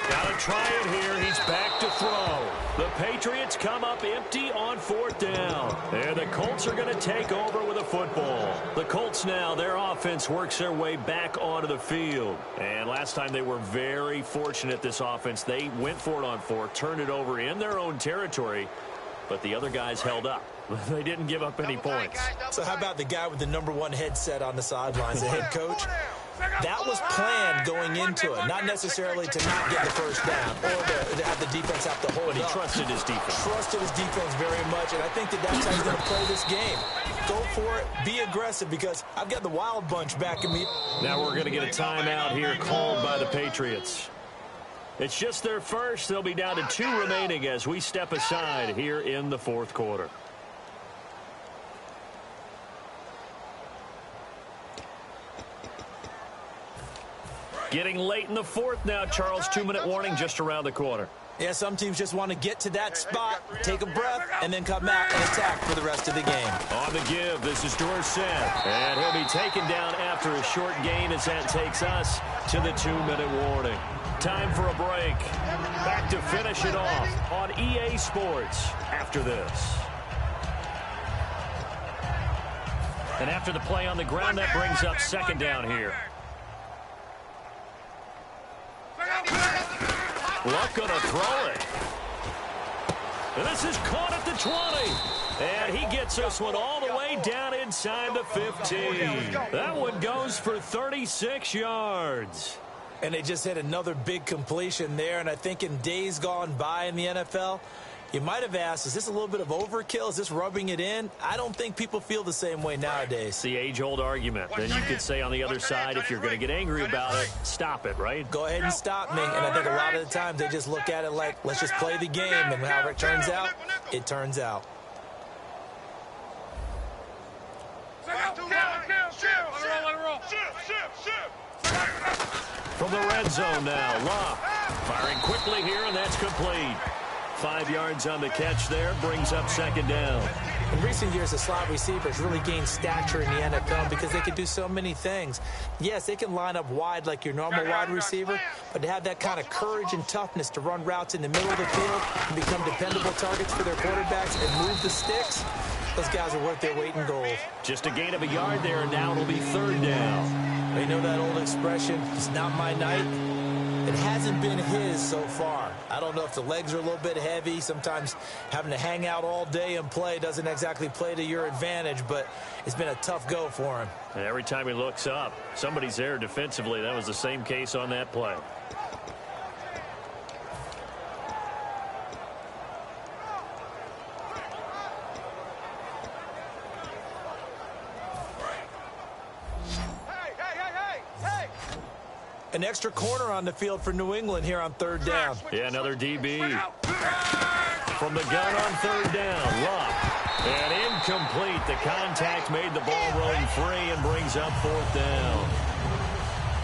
Got to try it here. He's back to throw. The Patriots come up empty on 4th down. And the Colts are going to take over with a football. The Colts now, their offense works their way back onto the field. And last time they were very fortunate, this offense. They went for it on 4th, turned it over in their own territory. But the other guys held up. They didn't give up any points. So how about the guy with the #1 headset on the sidelines, the head coach? That was planned going into it, not necessarily to not get the first down or to have the defense have to hold But he up. trusted his defense. Trusted his defense very much, and I think that's how he's going to play this game. Go for it, be aggressive, because I've got the wild bunch backing me. Now we're going to get a timeout here called by the Patriots. It's just their first. They'll be down to 2 remaining as we step aside here in the 4th quarter. Getting late in the 4th now, Charles. 2-minute warning just around the corner. Yeah, some teams just want to get to that spot, take a breath, and then come out and attack for the rest of the game. On the give, this is Dorsett. And he'll be taken down after a short gain as that takes us to the 2-minute warning. Time for a break. Back to finish it off on EA Sports after this. And after the play on the ground, that brings up second down here. Luck going to throw it. And this is caught at the 20. And he gets this one all the way down inside the 15. That one goes for 36 yards. And they just hit another big completion there. And I think in days gone by in the NFL, you might have asked, is this a little bit of overkill? Is this rubbing it in? I don't think people feel the same way nowadays. It's the age-old argument. Then you could say on the other side, if you're going to get angry about it, stop it, right? Go ahead and stop me. And I think a lot of the times they just look at it like, let's just play the game. And however it turns out, it turns out. From the red zone now, Luck firing quickly here, and that's complete. 5 yards on the catch there, brings up second down. In recent years, the slot receivers really gained stature in the NFL because they can do so many things. Yes, they can line up wide like your normal wide receiver, but to have that kind of courage and toughness to run routes in the middle of the field and become dependable targets for their quarterbacks and move the sticks, those guys are worth their weight in gold. Just a gain of a yard there, and now it'll be third down. You know that old expression, it's not my night? It hasn't been his so far. I don't know if the legs are a little bit heavy. Sometimes having to hang out all day and play doesn't exactly play to your advantage, but it's been a tough go for him. And every time he looks up, somebody's there defensively. That was the same case on that play. An extra corner on the field for New England here on third down. Yeah, another DB. From the gun on third down, Luck. And incomplete. The contact made the ball roam free and brings up fourth down.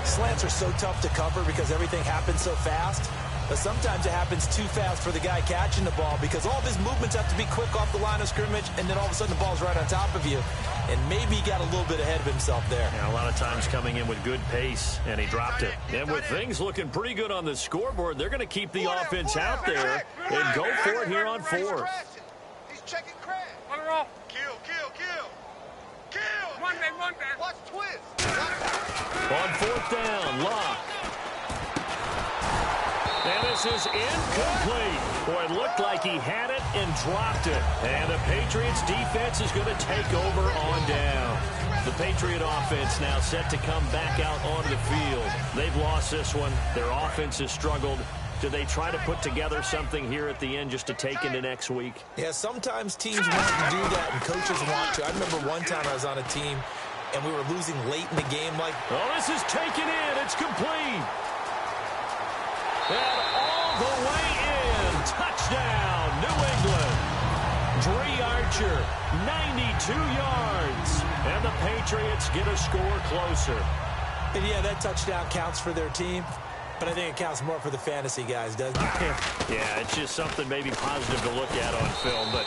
Slants are so tough to cover because everything happens so fast. But sometimes it happens too fast for the guy catching the ball because all of his movements have to be quick off the line of scrimmage, and then all of a sudden the ball's right on top of you. And maybe he got a little bit ahead of himself there. Yeah, a lot of times coming in with good pace, and he dropped it. And with things looking pretty good on the scoreboard, they're going to keep the offense out there and go for it here on fourth. He's checking crash. Kill. One day. Watch twist. On fourth down, Luck. And this is incomplete. Boy, it looked like he had it and dropped it. And the Patriots defense is going to take over on down. The Patriot offense now set to come back out onto the field. They've lost this one. Their offense has struggled. Do they try to put together something here at the end just to take into next week? Yeah, sometimes teams want to do that and coaches want to. I remember one time I was on a team and we were losing late in the game. Oh, this is taken in. It's complete. And all the way in. Touchdown, New England. Dree Archer, 92 yards. And the Patriots get a score closer. And yeah, that touchdown counts for their team. But I think it counts more for the fantasy guys, doesn't it? Yeah, it's just something maybe positive to look at on film, but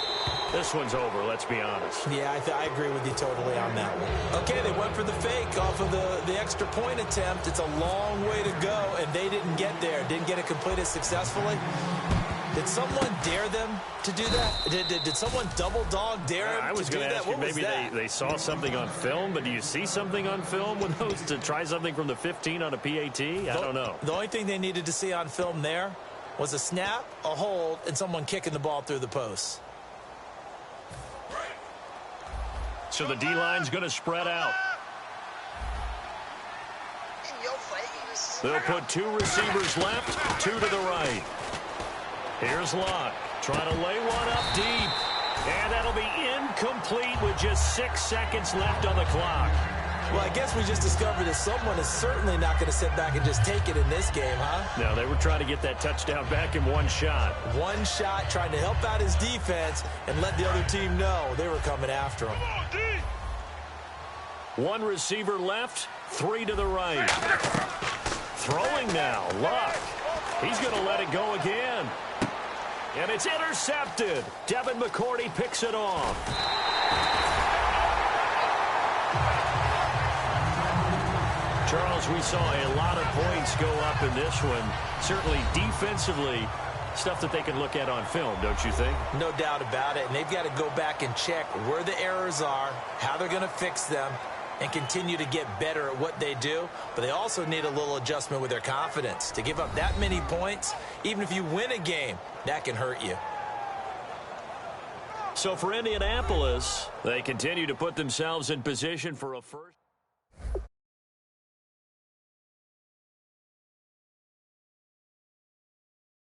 this one's over, let's be honest. Yeah, I agree with you totally on that one. Okay, they went for the fake off of the extra point attempt. It's a long way to go, and they didn't get there. Didn't get it completed successfully. Did someone dare them to do that? Did someone double dog dare them I was going to ask you, maybe they saw something on film, but do you see something on film with those to try something from the 15 on a PAT? I don't know. The only thing they needed to see on film there was a snap, a hold, and someone kicking the ball through the posts. So the D-line's going to spread out. They'll put two receivers left, two to the right. Here's Luck, trying to lay one up deep. And that'll be incomplete with just 6 seconds left on the clock. Well, I guess we just discovered that someone is certainly not going to sit back and just take it in this game, huh? No, they were trying to get that touchdown back in one shot. One shot, trying to help out his defense and let the other team know they were coming after him. One receiver left, three to the right. Throwing now, Luck. He's going to let it go again. And it's intercepted. Devin McCourty picks it off. Charles, we saw a lot of points go up in this one. Certainly defensively, stuff that they can look at on film, don't you think? No doubt about it. And they've got to go back and check where the errors are, how they're going to fix them, and continue to get better at what they do. But they also need a little adjustment with their confidence. To give up that many points, even if you win a game, that can hurt you. So for Indianapolis, they continue to put themselves in position for a first.